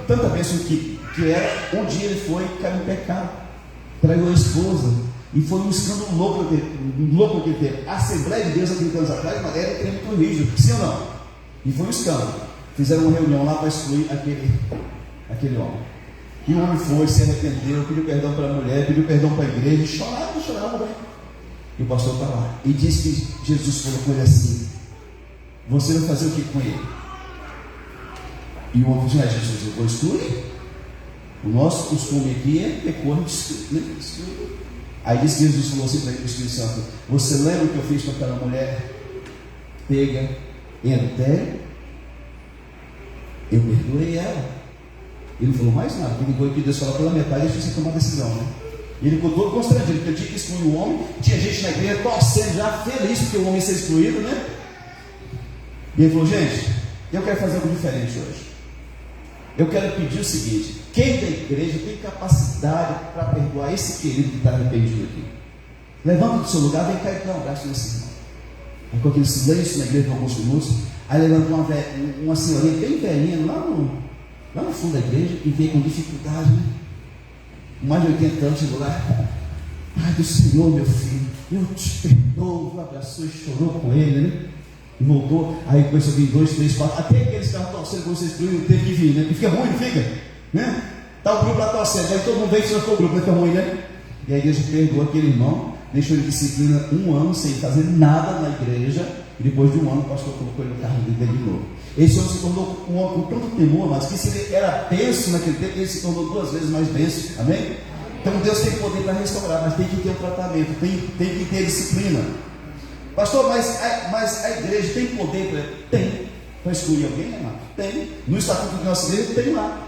tanta bênção que era, um dia ele foi e caiu em pecado, traiu a esposa, e foi um escândalo louco que ele teve. A Assembleia de Deus há 30 anos atrás, mas era muito rígido, sim ou não? E foi um escândalo. Fizeram uma reunião lá para excluir aquele homem. E o homem foi, se arrependeu, pediu perdão para a mulher, pediu perdão para a igreja, chorava bem. E o pastor está lá. E disse que Jesus falou com ele assim: você vai fazer o que com ele? E o homem falou: Jesus, eu vou excluir. O nosso costume aqui é pecou, né? Aí disse que Jesus falou assim para ele, o Espírito Santo: você lembra o que eu fiz com aquela mulher pega em adultério? Eu perdoei ela. Ele não falou mais nada, porque depois que Deus falou pela metade, ele tinha que tomar decisão, né? E ele ficou todo constrangido, porque tinha que excluir o homem, tinha gente na igreja torcendo já, feliz porque o homem ia ser excluído, né? E ele falou: gente, eu quero fazer algo diferente hoje. Eu quero pedir o seguinte: quem da igreja tem capacidade para perdoar esse querido que está arrependido aqui? Levanta do seu lugar, vem cá e dá um abraço nesse irmão. Aí com aquele silêncio na igreja por alguns minutos, aí levantou uma senhorinha bem velhinha lá no fundo da igreja, e veio com dificuldade, né? Mais de 80 anos, chegou lá: Pai do Senhor, meu filho, eu te perdoo. Abraçou e chorou com ele, né? E voltou. Aí começou a vir 2, 3, 4, até aqueles que estavam torcendo para vocês excluírem, teve que vir, né? E fica ruim, não fica? Né? Está o grupo lá torcendo, aí todo mundo veio e tirou o grupo, não fica ruim, né? E a igreja perdoou aquele irmão, deixou ele de disciplina 1 ano sem fazer nada na igreja, e depois de 1 ano o pastor colocou ele no carro dele de novo. Esse homem se tornou um homem com tanto temor, mas que se ele era benção naquele tempo, ele se tornou 2 vezes mais benção, amém? Então Deus tem poder para restaurar, mas tem que ter um tratamento, tem que ter disciplina. Pastor, mas a igreja tem poder para excluir alguém, né, irmão? Tem. No estatuto da nossa igreja tem lá.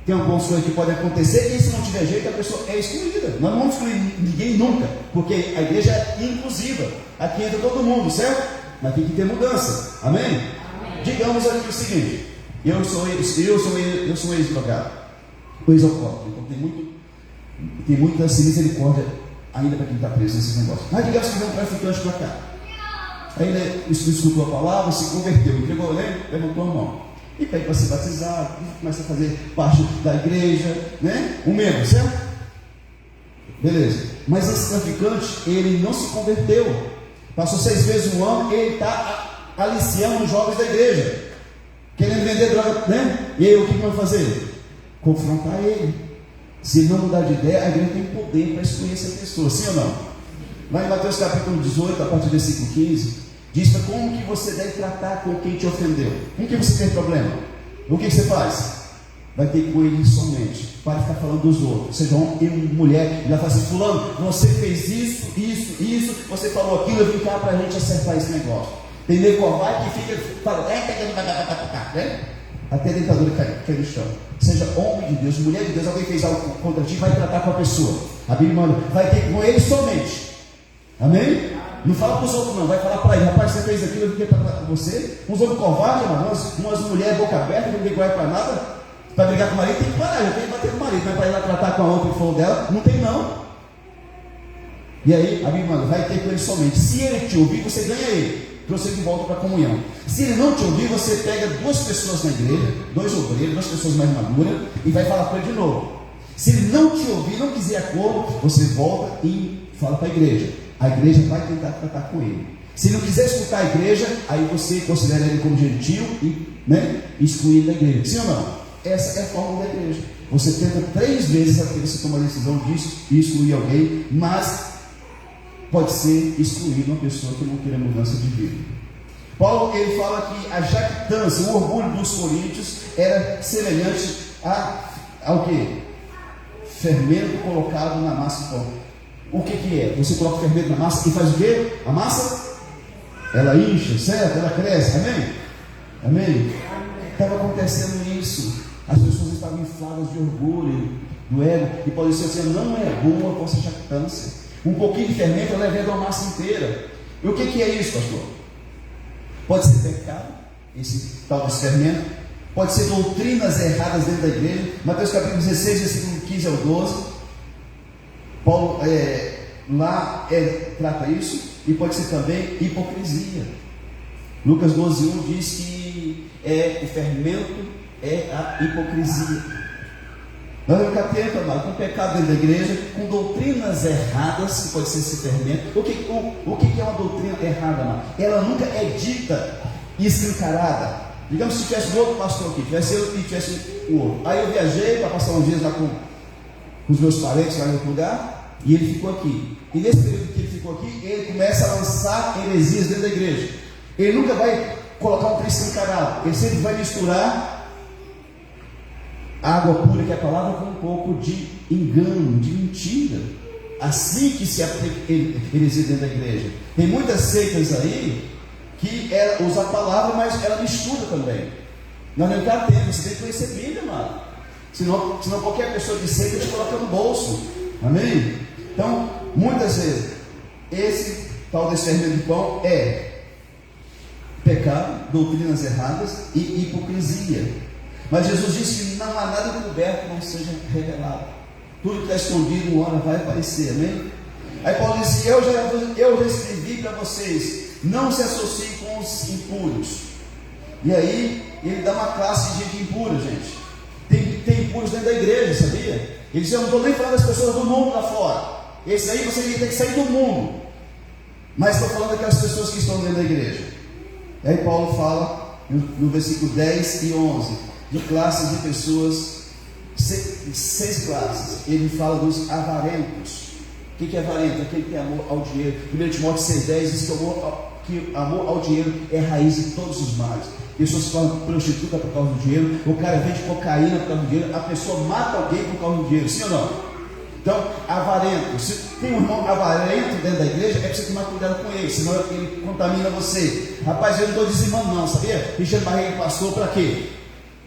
Tem algumas coisas que podem acontecer, e se não tiver jeito, a pessoa é excluída. Nós não vamos excluir ninguém nunca, porque a igreja é inclusiva. Aqui entra todo mundo, certo? Mas tem que ter mudança, amém? Amém. Digamos aqui o seguinte: eu sou ex-drogado, ou ex-alcoólatra, então tem muita misericórdia ainda para quem está preso nesse negócio. Mas digamos que vem um traficante para cá. Aí ele escutou a palavra, se converteu, entregou, levantou a mão e pede para ser batizado, começa a fazer parte da igreja, né? Um membro, certo? Beleza. Mas esse traficante, ele não se converteu. Passou 6 meses, 1 ano, ele está aliciando os jovens da igreja, querendo vender droga, né? E aí o que vai fazer? Confrontar ele. Se ele não mudar de ideia, a igreja tem poder para excluir essa pessoa, sim ou não? Lá em Mateus capítulo 18, a partir do versículo 15, diz para como que você deve tratar com quem te ofendeu. Com quem você tem problema? O que você faz? Vai ter com ele somente. Para ficar falando dos outros. Seja homem e mulher, e vai falar assim: fulano, você fez isso, você falou aquilo, eu vim cá para a gente acertar esse negócio. Tem nego covarde que fica falando, né? Até a dentadura cai no chão. seja homem de Deus, mulher de Deus, alguém fez algo contra ti, vai tratar com a pessoa. A Bíblia manda, vai ter com ele somente. Amém? Não fala para os outros não, vai falar para ele, rapaz, você fez aquilo, eu fiquei para tratar com você. Uns homens covardes, umas mulheres boca aberta, não tem coragem para nada. Para brigar com o marido, tem que parar, já tem que bater com o marido, mas para ir lá tratar com a outra que for dela, não tem não. E aí, a Bíblia manda, vai ter com ele somente. Se ele te ouvir, você ganha ele, trouxe ele de volta para a comunhão. Se ele não te ouvir, você pega duas pessoas na igreja, dois obreiros, duas pessoas mais maduras, e vai falar para ele de novo. Se ele não te ouvir, não quiser acordo, você volta e fala para a igreja. A igreja vai tentar tratar com ele. Se ele não quiser escutar a igreja, aí você considera ele como gentil e exclui ele da igreja. Sim ou não? Essa é a fórmula da igreja. Você tenta 3 vezes até você tomar a decisão de excluir alguém, mas pode ser excluído uma pessoa que não queira mudança de vida. Paulo, ele fala que a jactância, o orgulho dos coríntios era semelhante ao que? Fermento colocado na massa. Então, o que é? Você coloca o fermento na massa e faz o quê? A massa, ela incha, certo? Ela cresce, amém? Amém? Estava acontecendo isso. As pessoas estavam infladas de orgulho, do ego, e Paulo disse assim, não é boa a vossa jactância. Um pouquinho de fermento leva a massa inteira. E o que é isso, pastor? Pode ser pecado, esse tal desse fermento. Pode ser doutrinas erradas dentro da igreja. Mateus capítulo 16, versículo 15 ao 12. Paulo trata isso. E pode ser também hipocrisia. Lucas 12:1 diz que o fermento é a hipocrisia. Nós vamos ficar atentos, amado, com pecado dentro da igreja, com doutrinas erradas, que pode ser esse fermento. O que é uma doutrina errada, amado? Ela nunca é dita e escancarada. Digamos se tivesse um outro pastor aqui, tivesse eu e tivesse o outro. Aí eu viajei para passar uns dias lá com os meus parentes lá em outro lugar, e ele ficou aqui. E nesse período que ele ficou aqui, ele começa a lançar heresias dentro da igreja. Ele nunca vai colocar um trem escancarado, ele sempre vai misturar a água pura, que é a palavra, com um pouco de engano, de mentira. Assim que se aplica heresia dentro da igreja. Tem muitas seitas aí que ela usa a palavra, mas ela mistura também. Nós não está tendo, você tem que conhecer a Bíblia, mano. Senão qualquer pessoa de seita te coloca no bolso. Amém? Então, muitas vezes, esse tal desse fermento de pão é pecado, doutrinas erradas e hipocrisia. Mas Jesus disse que não há nada encoberto que não seja revelado. Tudo que está escondido, uma hora vai aparecer, amém? Aí Paulo disse, eu já escrevi para vocês, não se associem com os impuros. E aí, ele dá uma classe de gente impura, gente. Tem impuros dentro da igreja, sabia? Ele diz, eu não estou nem falando das pessoas do mundo lá fora. Esse aí você tem que sair do mundo. Mas estou falando daquelas pessoas que estão dentro da igreja. E aí Paulo fala, no versículo 10 e 11, de classes de pessoas, 6 classes. Ele fala dos avarentos. O que é avarento? Aquele que tem amor ao dinheiro. 1 Timóteo 6,10 diz que amor ao dinheiro é a raiz de todos os males. Pessoas se tornam prostituta por causa do dinheiro, o cara vende cocaína por causa do dinheiro, a pessoa mata alguém por causa do dinheiro, sim ou não? Então, avarento, se tem um irmão avarento dentro da igreja, é preciso tomar cuidado com ele, senão ele contamina você. Rapaz, eu não estou dizimando não, sabia? Enchendo barriga de pastor, para quê?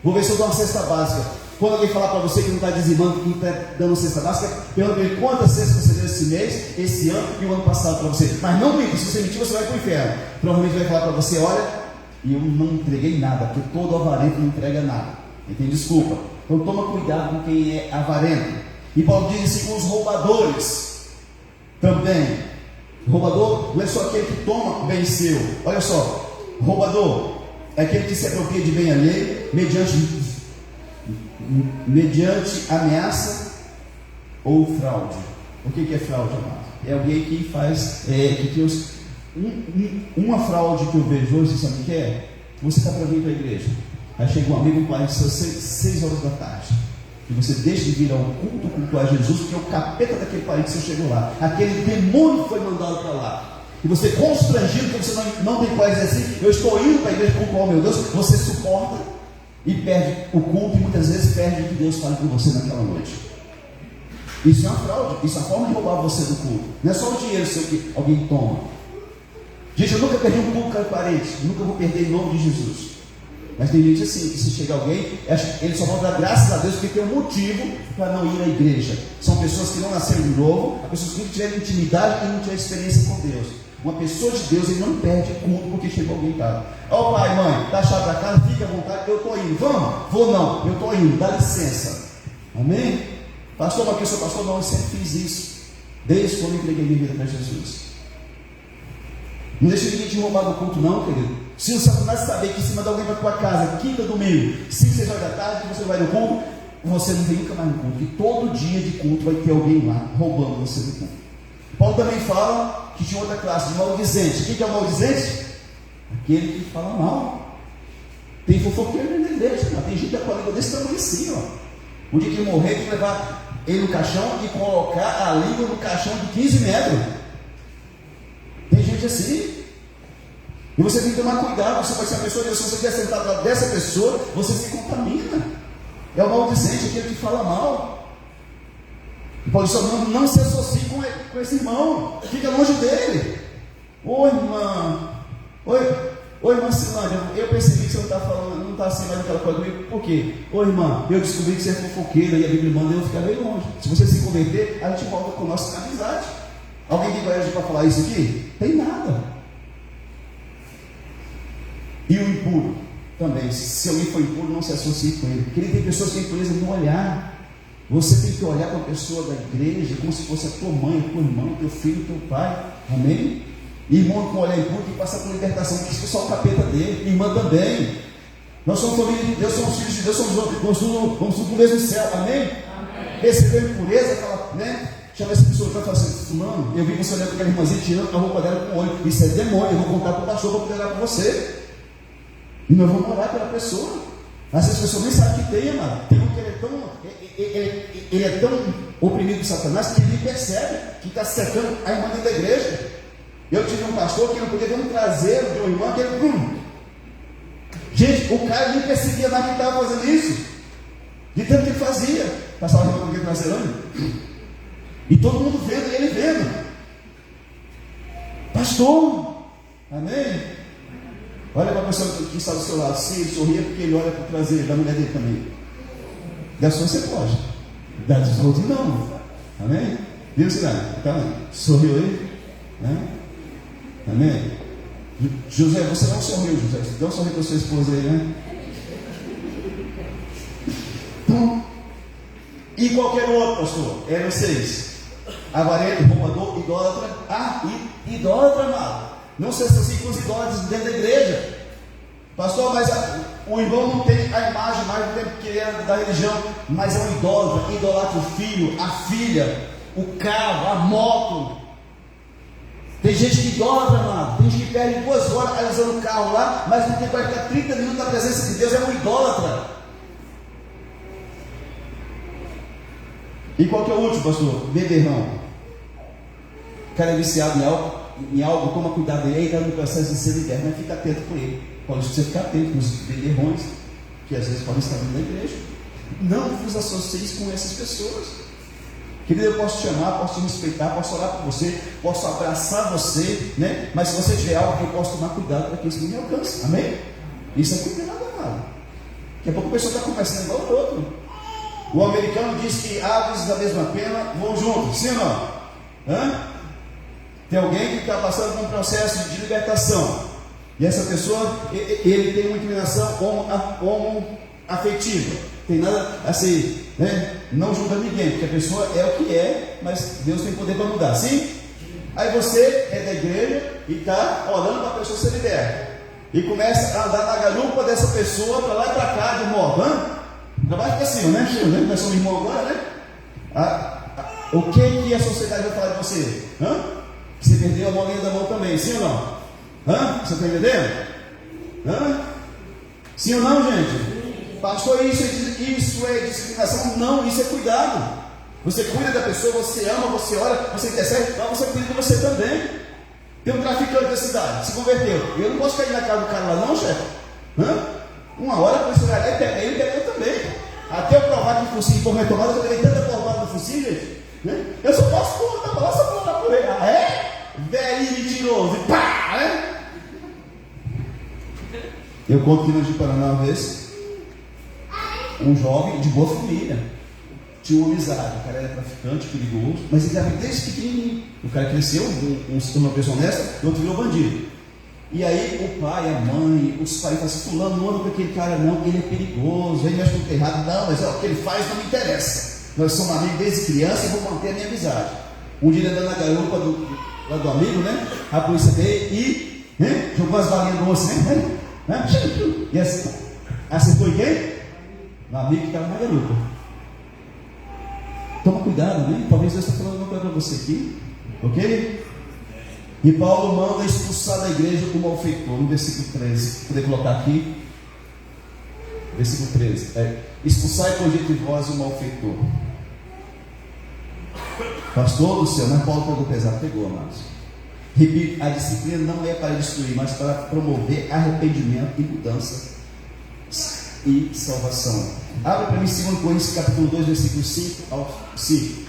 Vou ver se eu dou uma cesta básica. Quando alguém falar para você que não está dizimando, que não está dando cesta básica, pergunta para ele quantas cestas você deu esse mês, esse ano e o ano passado para você. Mas não minta, se você mentir, você vai para o inferno. Provavelmente vai falar para você, olha, eu não entreguei nada, porque todo avarento não entrega nada. Entende? Desculpa. Então toma cuidado com quem é avarento. E Paulo diz assim com os roubadores também. Roubador não é só aquele que toma bem seu. Olha só, roubador é aquele que se apropria de bem alheio mediante ameaça ou fraude. O que é fraude, amado? É alguém que faz, que tem uma fraude que eu vejo hoje, sabe o que é? Você está para vir para a igreja, aí chega um amigo, um pai, são 6 horas da tarde, e você deixa de vir ao culto, cultuar Jesus, porque é o capeta daquele país que você chegou lá, aquele demônio que foi mandado para lá, e você constrangido, porque você não tem quase assim, eu estou indo para a igreja cultuar, meu Deus, você suporta e perde o culto, e muitas vezes perde o que Deus fala com você naquela noite. Isso é uma fraude, isso é uma forma de roubar você do culto. Não é só o dinheiro seu que alguém toma. Gente, eu nunca perdi um culto com parente, nunca vou perder em nome de Jesus. Mas tem gente assim, que se chega alguém, ele só pode dar graças a Deus porque tem um motivo para não ir à igreja. São pessoas que não nasceram de novo, pessoas que não tiveram intimidade e não tiveram experiência com Deus. Uma pessoa de Deus, ele não perde culto porque chegou alguém em casa. Ó pai, mãe, tá chave para casa, fica à vontade, eu estou indo. Vamos? Vou não, eu estou indo, dá licença. Amém? Pastor, mas que eu sou pastor? Não, eu sempre fiz isso. Desde quando eu entreguei minha vida para Jesus. Não deixa ninguém te roubar do culto não, querido. Se o Satanás saber que em cima de alguém para tua casa, quinta, domingo, 5, 6 horas da tarde, você vai no culto, você não vem nunca mais no culto. E todo dia de culto vai ter alguém lá roubando você do culto. Paulo também fala que tinha outra classe de maldizente. Quem que é o maldizente? Aquele que fala mal. Tem fofoqueiro na igreja, mas tem gente que com a língua desse tamanho assim, ó. O dia que ele morrer, tem que levar ele no caixão e colocar a língua no caixão de 15 metros. Tem gente assim. E você tem que tomar cuidado. Você vai ser a pessoa, se você quer sentar do lado dessa pessoa, você se contamina. É o maldizente, aquele que fala mal. E Paulo disse: não se associe com esse irmão, fica longe dele. Oi, irmã. Oi, irmã Silândia, eu percebi que você não está falando, não está assim mais daquela coisa comigo. Por quê? Oi, irmã, eu descobri que você é fofoqueira e a Bíblia manda eu ficar bem longe. Se você se converter, a gente volta com nossa amizade. Alguém tem coragem para falar isso aqui? Tem nada. E o impuro também. Se alguém for impuro, não se associe com ele. Porque ele tem pessoas que têm impureza no olhar. Você tem que olhar para a pessoa da igreja como se fosse a tua mãe, o teu irmão, o teu filho, o teu pai. Amém? E irmão com olhar impuro tem que passar por libertação, porque isso é só o capeta dele. Irmã também. Nós somos família de Deus, somos filhos de Deus, somos do mesmo céu. Amém? Amém. Recebeu impureza, fala, né? Chama essa pessoa para falar assim: fulano, eu vi você olhando com aquela irmãzinha tirando a roupa dela com o olho. Isso é demônio, eu vou contar para o pastor para poder orar com você. E nós vamos orar pela pessoa. Às vezes as pessoas nem sabem que tem, amado. Tem um que ele é tão oprimido por Satanás que ele nem percebe que está secando a irmã dentro da igreja. Eu tive um pastor que não podia ver um traseiro de uma irmã que ele. Gente, o cara nem percebia mais que estava fazendo isso. De tanto que ele fazia. Passava a irmã com aquele traseirão. E todo mundo vendo e ele vendo. Pastor, amém? Olha para a pessoa que está do seu lado. Se ele sorria, porque ele olha para o traseiro da mulher dele também. Da sua você pode, da dos outros não. Amém? Viu, Cidade? Então, sorriu aí? Né? Amém? José, você não sorriu, José. Dá um sorriso para sua esposa aí, né? Então, e qualquer outro, pastor? É vocês. Avarento, roubador, idólatra. Idólatra, amado. Não se associe com os idólatras dentro da igreja. Pastor, mas o irmão não tem a imagem mais do tempo que ele era da religião, mas é um idólatra. Idolatra o filho, a filha, o carro, a moto. Tem gente que idolatra, amado. Tem gente que perde 2 horas analisando o carro lá, mas não tem que ficar 30 minutos na presença de Deus. É um idólatra. E qual que é o último, pastor? Beberrão. O cara é viciado em algo, toma cuidado dele, aí está no processo de ser liberto, mas fica atento com ele. Pode você ficar atento com os beberrões, que às vezes podem estar dentro da igreja. Não vos associeis com essas pessoas. Querido, eu posso te amar, posso te respeitar, posso orar por você, posso abraçar você, né? Mas se você tiver algo, eu posso tomar cuidado para que isso não me alcance. Amém? Isso é cuidado, amado. Daqui a pouco a pessoa está conversando igual o outro. O americano diz que aves da mesma pena voam juntos, sim ou não? Tem alguém que está passando por um processo de libertação, e essa pessoa, ele tem uma inclinação homoafetiva. Tem nada assim, né? Não julga ninguém, porque a pessoa é o que é, mas Deus tem poder para mudar, sim? Aí você é da igreja e está orando para a pessoa ser liberta, e começa a andar na garupa dessa pessoa para lá e para cá de moto. Trabalha para cima, né, Chico? Nós somos irmãos agora, né? O que a sociedade vai falar de você? Você perdeu a molinha da mão também, sim ou não? Você está entendendo? Sim ou não, gente? Pastor, isso é discriminação? Não, isso é cuidado. Você cuida da pessoa, você ama, você ora, você intercede, mas você cuida de você também. Tem um traficante da cidade, se converteu. Eu não posso cair na casa do cara lá não, chefe. Uma hora a polícia vai lá e pega ele, pega eu também. Até eu provar que o focinho for retomado, eu levei tanta porrada do focinho, gente. Eu só posso contar para lá, só contar por ele. Velho mentiroso, e pá, né? Eu conto que no de Paraná uma vez, um jovem de boa família tinha uma amizade. O cara era traficante, perigoso, mas ele era desde pequenininho. O cara cresceu, se tornou uma pessoa honesta, e outro virou bandido. E aí o pai, a mãe, os pais falam assim: fulano, não anda com aquele cara não, ele é perigoso, ele mexe com o errado. Não, mas o que ele faz não me interessa. Nós somos amigos desde criança e vou manter a minha amizade. Um dia ele andando na garupa lá do amigo, né? A polícia veio e jogou as balinhas doces, né? E assim, acertou em quem? No amigo que estava na garupa. Toma cuidado, né? Talvez Deus está falando uma coisa para você aqui, ok? E Paulo manda expulsar da igreja o malfeitor, no versículo 13. Poder colocar aqui? Versículo 13. Expulsai por diante de vós o malfeitor. Pastor do céu, não é Paulo que pegou pesado, pegou, amados. Repito, a disciplina não é para destruir, mas para promover arrependimento e mudança e salvação. Abre para mim 2 Coríntios capítulo 2, versículo 5 ao 5.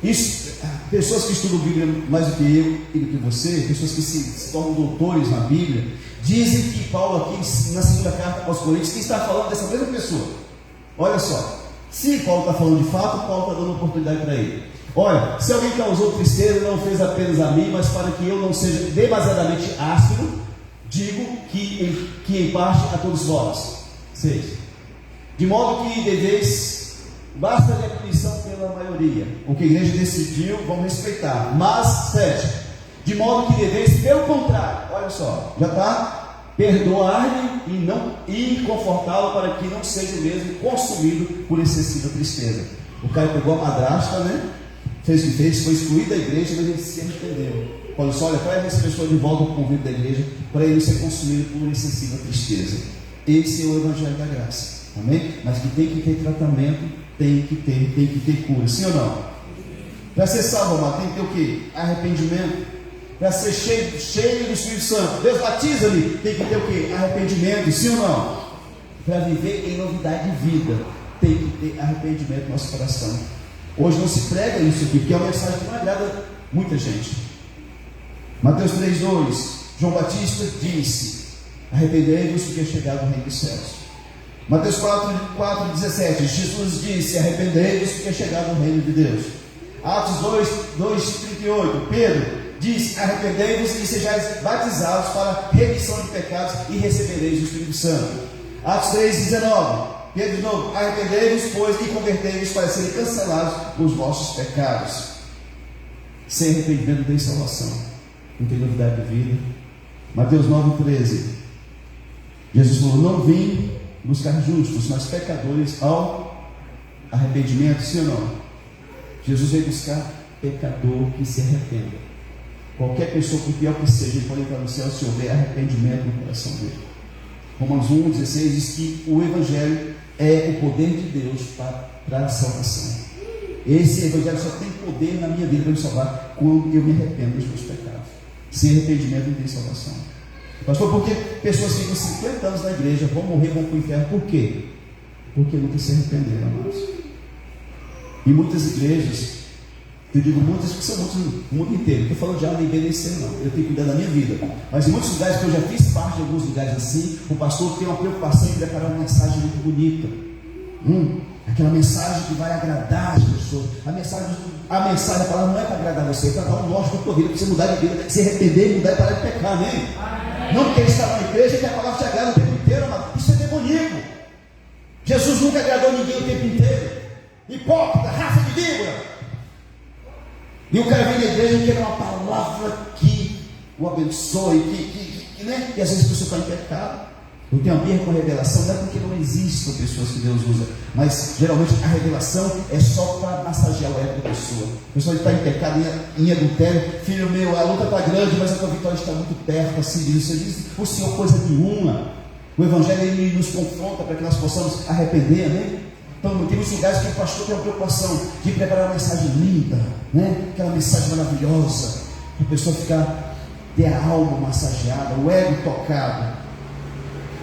Isso, pessoas que estudam a Bíblia mais do que eu e do que você, pessoas que se tornam doutores na Bíblia, dizem que Paulo aqui, na segunda carta aos Coríntios, que está falando dessa mesma pessoa. Olha só, se Paulo está falando de fato, Paulo está dando oportunidade para ele. Olha, se alguém causou tristeza, não fez apenas a mim, mas para que eu não seja demasiadamente áspero, digo que em parte a todos vós. 6. De modo que deveis, basta a punição pela maioria. O que a igreja decidiu, vamos respeitar. Mas, 7. De modo que deveis, pelo contrário, olha só, já está, perdoar-lhe e confortá-lo para que não seja o mesmo consumido por excessiva tristeza. O cara pegou a madrasta, né? Fez o que fez, foi excluído da igreja, mas ele se arrependeu. Olha só, traz essa pessoa de volta ao convívio da igreja, para ele não ser consumido por excessiva tristeza. Esse é o Evangelho da Graça, amém? Mas que tem que ter tratamento, tem que ter cura, sim ou não? Para ser salvo, amado, tem que ter o quê? Arrependimento. Para ser cheio do Espírito Santo, Deus batiza-lhe, tem que ter o quê? Arrependimento, sim ou não? Para viver em novidade de vida, tem que ter arrependimento no nosso coração. Hoje não se prega isso aqui, porque é uma mensagem que não agrada muita gente. Mateus 3,2, João Batista disse: arrependei-vos, porque é chegado o reino dos céus. Mateus 4,17, Jesus disse: arrependei-vos, porque é chegado o reino de Deus. Atos 2,38, Pedro disse: arrependei-vos e sejais batizados para remissão de pecados e recebereis o Espírito Santo. Atos 3,19, Pedro de novo: arrependei-vos, pois, e convertei-vos para serem cancelados os vossos pecados. Sem arrependimento não tem salvação, não tem novidade de vida. Mateus 9,13, Jesus falou: não vim buscar justos, mas pecadores ao arrependimento, sim ou não? Jesus veio buscar pecador que se arrependa. Qualquer pessoa, por pior que seja, pode entrar no céu se houver arrependimento no coração dele. Romanos 1,16 diz que o Evangelho é o poder de Deus para a salvação. Esse Evangelho só tem poder na minha vida para me salvar quando eu me arrependo dos meus pecados. Sem arrependimento não tem salvação. Pastor, por que pessoas ficam 50 anos na igreja, vão morrer, vão para o inferno? Por quê? Porque nunca se arrependeram, amados. E muitas igrejas, eu digo muitas porque são muitas no mundo inteiro, não estou falando de A, nem B, nem C, não. Eu tenho que cuidar da minha vida. Mas em muitos lugares que eu já fiz parte de alguns lugares assim, o pastor tem uma preocupação em preparar uma mensagem muito bonita. Aquela mensagem que vai agradar as pessoas. A mensagem, a palavra não é para agradar você, é para dar um norte para a tua vida, para você mudar de vida, se arrepender, mudar e parar de pecar, amém? Não porque está na igreja que a palavra te agrada o tempo inteiro, mas isso é demoníaco. Jesus nunca agradou ninguém o tempo inteiro. Hipócrita, raça de víbora. E o cara vem na igreja e quer uma palavra que o abençoe, né? E às vezes a pessoa está em pecado. Eu tenho uma birra com a revelação, não é porque não existem pessoas que Deus usa, mas geralmente a revelação é só para massagear o ego da pessoa. A pessoa está em pecado, em adultério. Filho meu, a luta está grande, mas a tua vitória está muito perto. Assim diz, você diz, o Senhor, coisa nenhuma. O Evangelho ele nos confronta para que nós possamos arrepender, né? Então tem muitos lugares que o pastor tem uma preocupação de preparar uma mensagem linda, né? Aquela mensagem maravilhosa, para a pessoa ter a alma massageada, o ego tocado.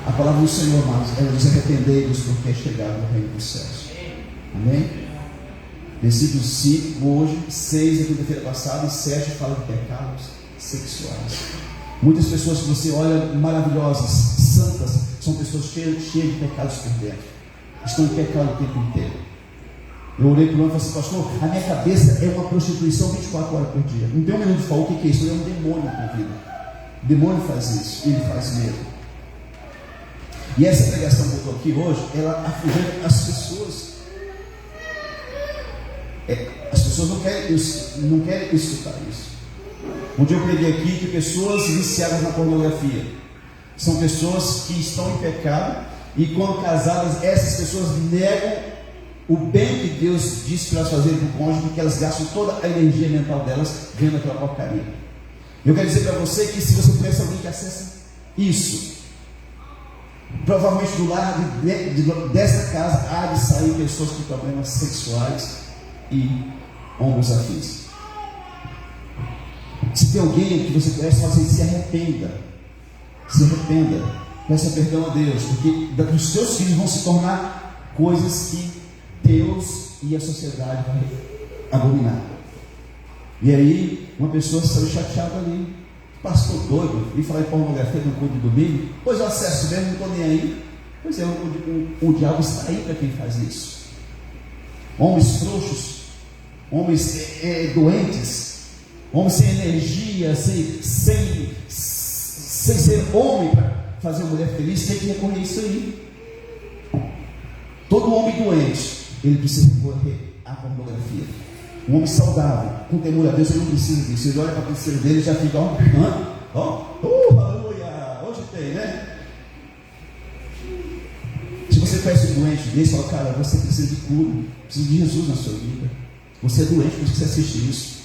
A palavra do Senhor, amados, ela diz: arrependei-vos, porque é chegado o reino dos céus. Amém? Versículo 5, hoje, 6 a quinta-feira passada, e 7 fala de pecados sexuais. Muitas pessoas que você olha maravilhosas, santas, são pessoas cheias de pecados por dentro, estão em pecado o tempo inteiro. Eu orei para o homem e falei assim: pastor, a minha cabeça é uma prostituição 24 horas por dia. Não tem um minuto de falar o que é isso, é um demônio na vida. O demônio faz isso, ele faz mesmo. E essa pregação que eu estou aqui hoje, ela afugenta as pessoas. As pessoas não querem escutar isso. Um dia eu preguei aqui que pessoas viciadas na pornografia são pessoas que estão em pecado, e quando casadas, essas pessoas negam o bem que Deus disse para elas fazerem para o cônjuge, porque elas gastam toda a energia mental delas vendo aquela porcaria. Eu quero dizer para você que se você conhece alguém que acessa isso, provavelmente do lado dessa casa há de sair pessoas com problemas sexuais e ombros afins. Se tem alguém que você conhece, fala assim: se arrependa, peça perdão a Deus, porque os seus filhos vão se tornar coisas que Deus e a sociedade vai abominar. E aí, uma pessoa saiu chateada ali: pastor doido, e falar em pornografia no culto de domingo? Pois eu acesso mesmo, não estou nem aí. Pois é, o diabo está aí para quem faz isso. Homens frouxos, homens doentes, homens sem energia, sem ser homem para fazer uma mulher feliz, tem que recorrer a isso aí. Todo homem doente, ele precisa recorrer à pornografia. Um homem saudável, com temor a Deus, ele não precisa disso. Ele olha para a princesa dele e já fica: aleluia, hoje tem, né? Se você conhece um doente desse, fala: cara, você precisa de cura, precisa de Jesus na sua vida. Você é doente, por isso que você assiste isso.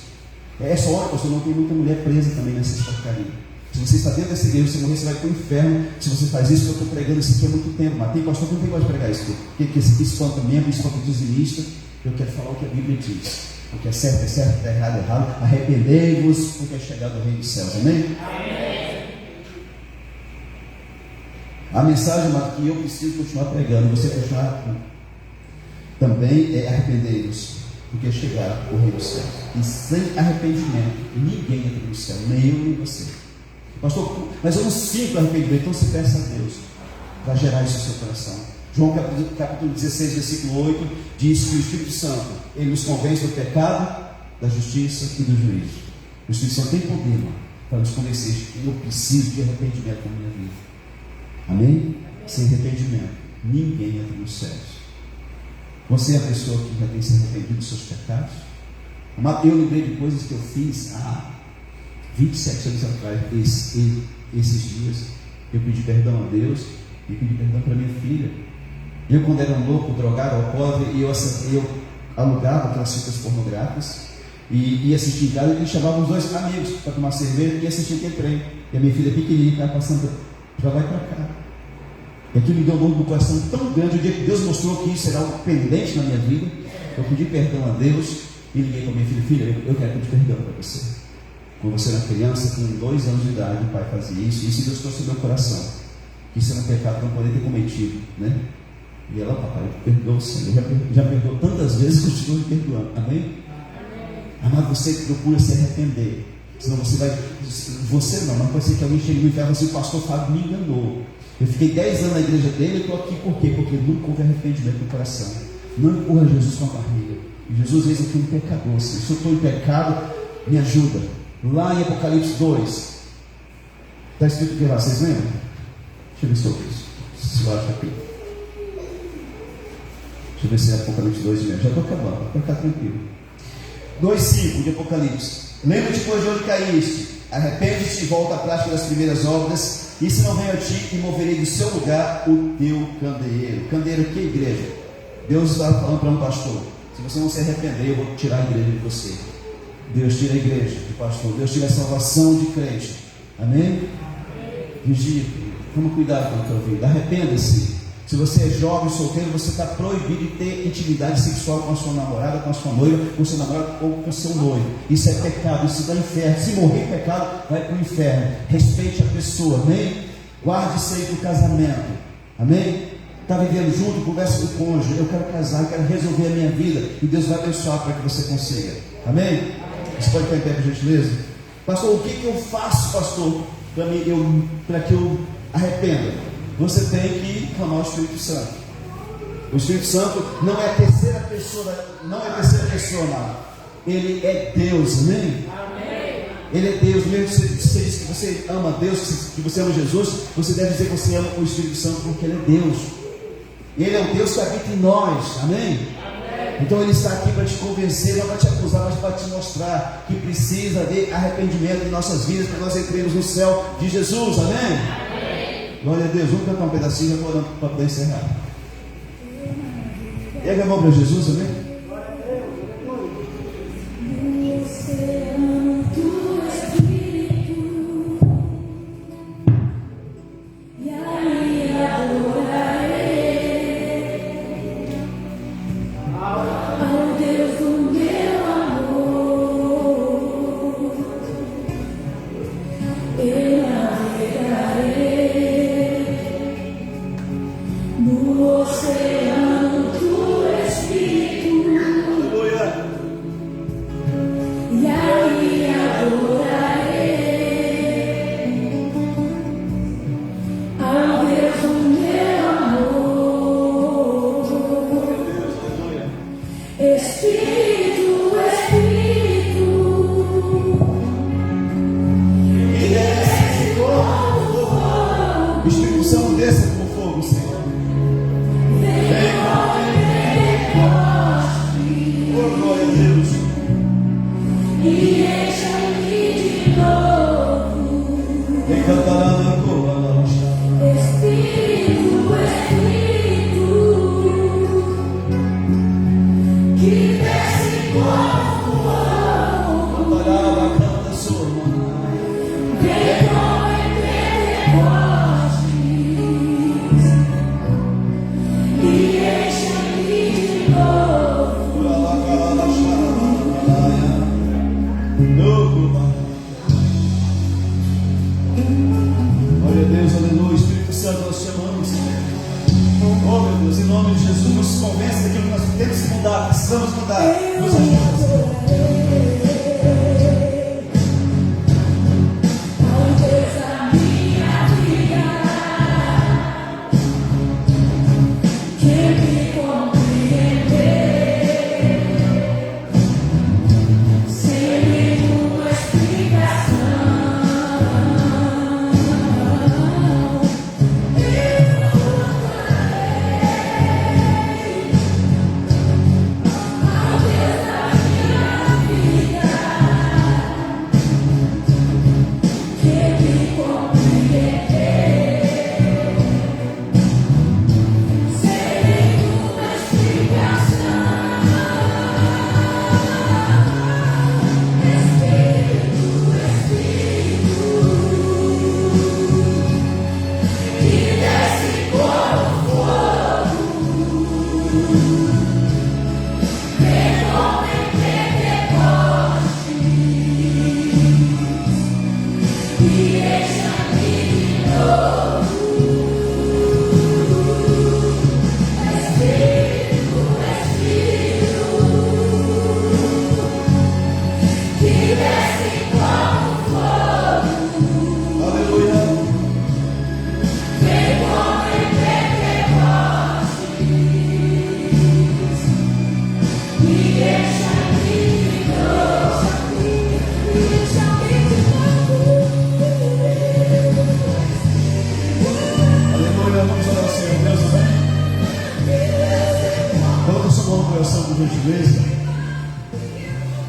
Essa hora, pastor, não tem muita mulher presa também nessa porcaria. Se você está dentro dessa igreja, você morrer, você vai para o inferno. Se você faz isso, eu estou pregando isso aqui há muito tempo. Mas tem pastor que não tem mais de pregar isso. Porque esse espanta membro, espanta dizimista. Eu quero falar o que a Bíblia diz. O que é certo, o que é errado, errado. Arrependei-vos, porque é chegado o reino dos céus. Amém? Amém. A mensagem, amado, que eu preciso continuar pregando, você continuar também, é: arrependei-vos, porque é chegado o reino dos céus. E sem arrependimento, ninguém entra no céu, nem eu nem você. Pastor, mas eu não sinto arrependimento. Então você peça a Deus para gerar isso no seu coração. João capítulo 16, versículo 8 diz que o Espírito Santo, ele nos convence do pecado, da justiça e do juízo. O Espírito Santo tem poder para nos convencer que eu preciso de arrependimento na minha vida. Amém? Sem arrependimento, ninguém entra nos céus. Você é a pessoa que já tem se arrependido dos seus pecados? Eu lembrei de coisas que eu fiz há 27 anos atrás, esses dias. Eu pedi perdão a Deus e pedi perdão para minha filha. Eu, quando era um louco, drogado, alcoólatra, eu alugava aquelas fitas pornográficas e ia assistir em casa, e chamava os dois amigos para tomar cerveja e assistir aquele trem. E a minha filha pequenininha estava passando para lá e para cá. E aquilo me deu um dor no coração tão grande. O dia que Deus mostrou que isso era algo pendente na minha vida, eu pedi perdão a Deus e liguei para minha filha: filha, eu quero pedir perdão para você. Quando você era criança, com 2 anos de idade, o pai fazia isso, e isso Deus trouxe no meu coração. Isso era um pecado que eu não poderia ter cometido, né? E ela: papai, perdoa o Senhor. Já perdoou tantas vezes, continua me perdoando. Amém? Amado, você que procura se arrepender, senão você vai. Você não, mas pode ser que alguém chegue no inferno e fale assim: o pastor Fábio me enganou. Eu fiquei 10 anos na igreja dele, eu estou aqui por quê? Porque nunca houve arrependimento no coração. Não empurra Jesus com a barriga. E Jesus fez aqui um pecador. Se eu estou em pecado, me ajuda. Lá em Apocalipse 2, está escrito o que lá? Vocês lembram? Deixa eu ver se eu acho aqui. Deixa eu ver se é Apocalipse 2 mesmo. Já estou acabando, pode ficar tranquilo. 2,5 de Apocalipse. Lembra-te, pois, de onde caíste, arrepende-te e volta à prática das primeiras obras, e se não venho a ti, e moverei do seu lugar o teu candeeiro. Candeeiro aqui é igreja. Deus estava falando para um pastor: se você não se arrepender, eu vou tirar a igreja de você. Deus tira a igreja de pastor. Deus tira a salvação de crente. Amém? Vigia, toma cuidado com a tua vida. Arrependa-se. Se você é jovem, solteiro, você está proibido de ter intimidade sexual com a sua namorada, com a sua noiva, com o seu namorado ou com o seu noivo. Isso é pecado, isso dá inferno. Se morrer em pecado, vai para o inferno. Respeite a pessoa, amém? Guarde isso aí para o casamento, amém? Está vivendo junto, conversa com o cônjuge: eu quero casar, eu quero resolver a minha vida, e Deus vai abençoar para que você consiga, amém? Você pode ficar em pé, por gentileza? Pastor, o que eu faço, pastor, para que eu arrependa? você tem que clamar o Espírito Santo. O Espírito Santo não é a terceira pessoa, amado. Ele é Deus, amém? Ele é Deus. Mesmo que você diz que você ama Deus, que você ama Jesus, você deve dizer que você ama o Espírito Santo, porque Ele é Deus. Ele é o Deus que habita em nós, amém? Então Ele está aqui para te convencer, não para te acusar, mas para te mostrar que precisa haver arrependimento em nossas vidas, para nós entremos no céu de Jesus, amém? Glória a Deus. Vamos cantar um pedacinho para poder encerrar. Erga a mão para Jesus, amém?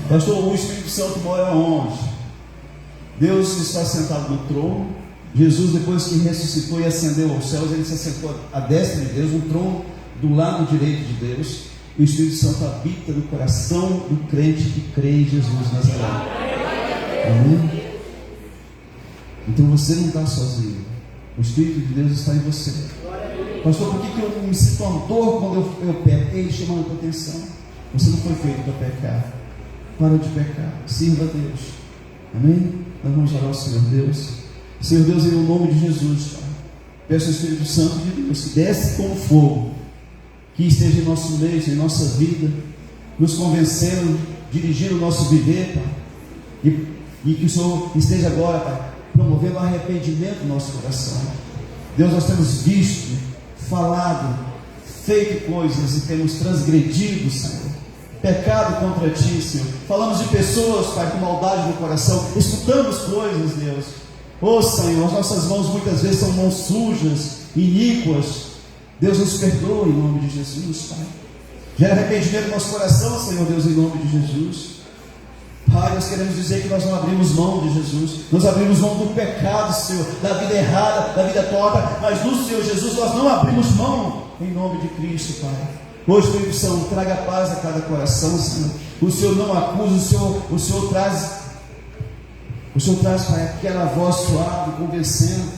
Pastor, o Espírito Santo mora onde? Deus está sentado no trono. Jesus, depois que ressuscitou e ascendeu aos céus, ele se assentou à destra de Deus, um trono do lado direito de Deus. E o Espírito Santo habita no coração do crente que crê em Jesus Nazareno. Amém? Então você não está sozinho. O Espírito de Deus está em você. Pastor, por que eu me sinto uma dor quando eu peco? Ei, chamando a tua atenção. Você não foi feito para pecar. Para de pecar. Sirva a Deus. Amém? Nós vamos orar ao Senhor Deus. Senhor Deus, em nome de Jesus, Pai, peço ao Espírito Santo de Deus que desce como fogo, que esteja em nosso meio, em nossa vida, nos convencendo, dirigindo o nosso viver, Pai, e que o Senhor esteja agora, Pai, promovendo o arrependimento no nosso coração. Deus, nós temos visto, falado, feito coisas e temos transgredido, Senhor, pecado contra Ti, Senhor. Falamos de pessoas, Pai, com maldade no coração, escutamos coisas, Deus. Oh, Senhor, as nossas mãos muitas vezes são mãos sujas, iníquas. Deus, nos perdoa em nome de Jesus, Pai. Gera arrependimento no nosso coração, Senhor Deus, em nome de Jesus. Pai, nós queremos dizer que nós não abrimos mão de Jesus, nós abrimos mão do pecado, Senhor, da vida errada, da vida torta, mas do Senhor Jesus nós não abrimos mão, em nome de Cristo, Pai. Hoje, Espírito Santo, traga paz a cada coração, Senhor. O Senhor não acusa, o Senhor traz, Pai, aquela voz suave, convencendo,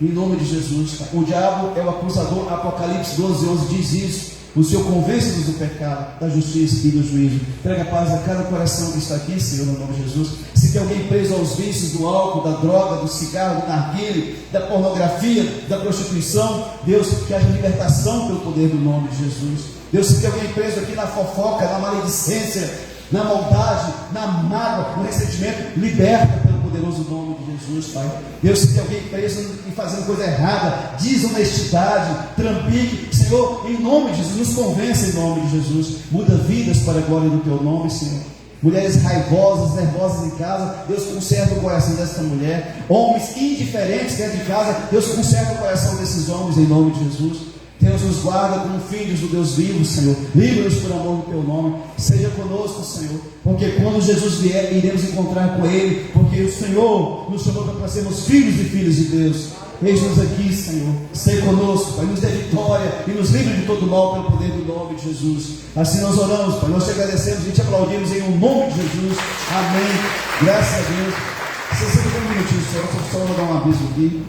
em nome de Jesus, Pai. O diabo é o acusador, Apocalipse 12:11 diz isso. O Senhor convence-nos do pecado, da justiça e do juízo. Traga paz a cada coração que está aqui, Senhor, no nome de Jesus. Se tem alguém preso aos vícios do álcool, da droga, do cigarro, do narguilé, da pornografia, da prostituição, Deus, que haja libertação pelo poder do nome de Jesus. Deus, se tem alguém preso aqui na fofoca, na maledicência, na maldade, na mágoa, no ressentimento, liberta pelo poderoso nome de Jesus, Pai. Deus, se tem alguém preso e fazendo coisa errada, desonestidade, trampique, Senhor, em nome de Jesus, nos convence em nome de Jesus. Muda vidas para a glória do Teu nome, Senhor. Mulheres raivosas, nervosas em casa, Deus conserta o coração dessa mulher. Homens indiferentes dentro de casa, Deus conserta o coração desses homens em nome de Jesus. Deus nos guarda como filhos do Deus vivo, Senhor. Livra-nos por amor do Teu nome. Seja conosco, Senhor. Porque quando Jesus vier, iremos encontrar com Ele. Porque o Senhor nos chamou para sermos filhos e filhas de Deus. Eis-nos aqui, Senhor. Seja conosco, Pai. Nos dê vitória e nos livre de todo mal pelo poder do nome de Jesus. Assim nós oramos, Pai. Nós te agradecemos e te aplaudimos em nome de Jesus. Amém. Graças a Deus. Você sempre tem um minutinho, Senhor. Só vou dar um aviso aqui.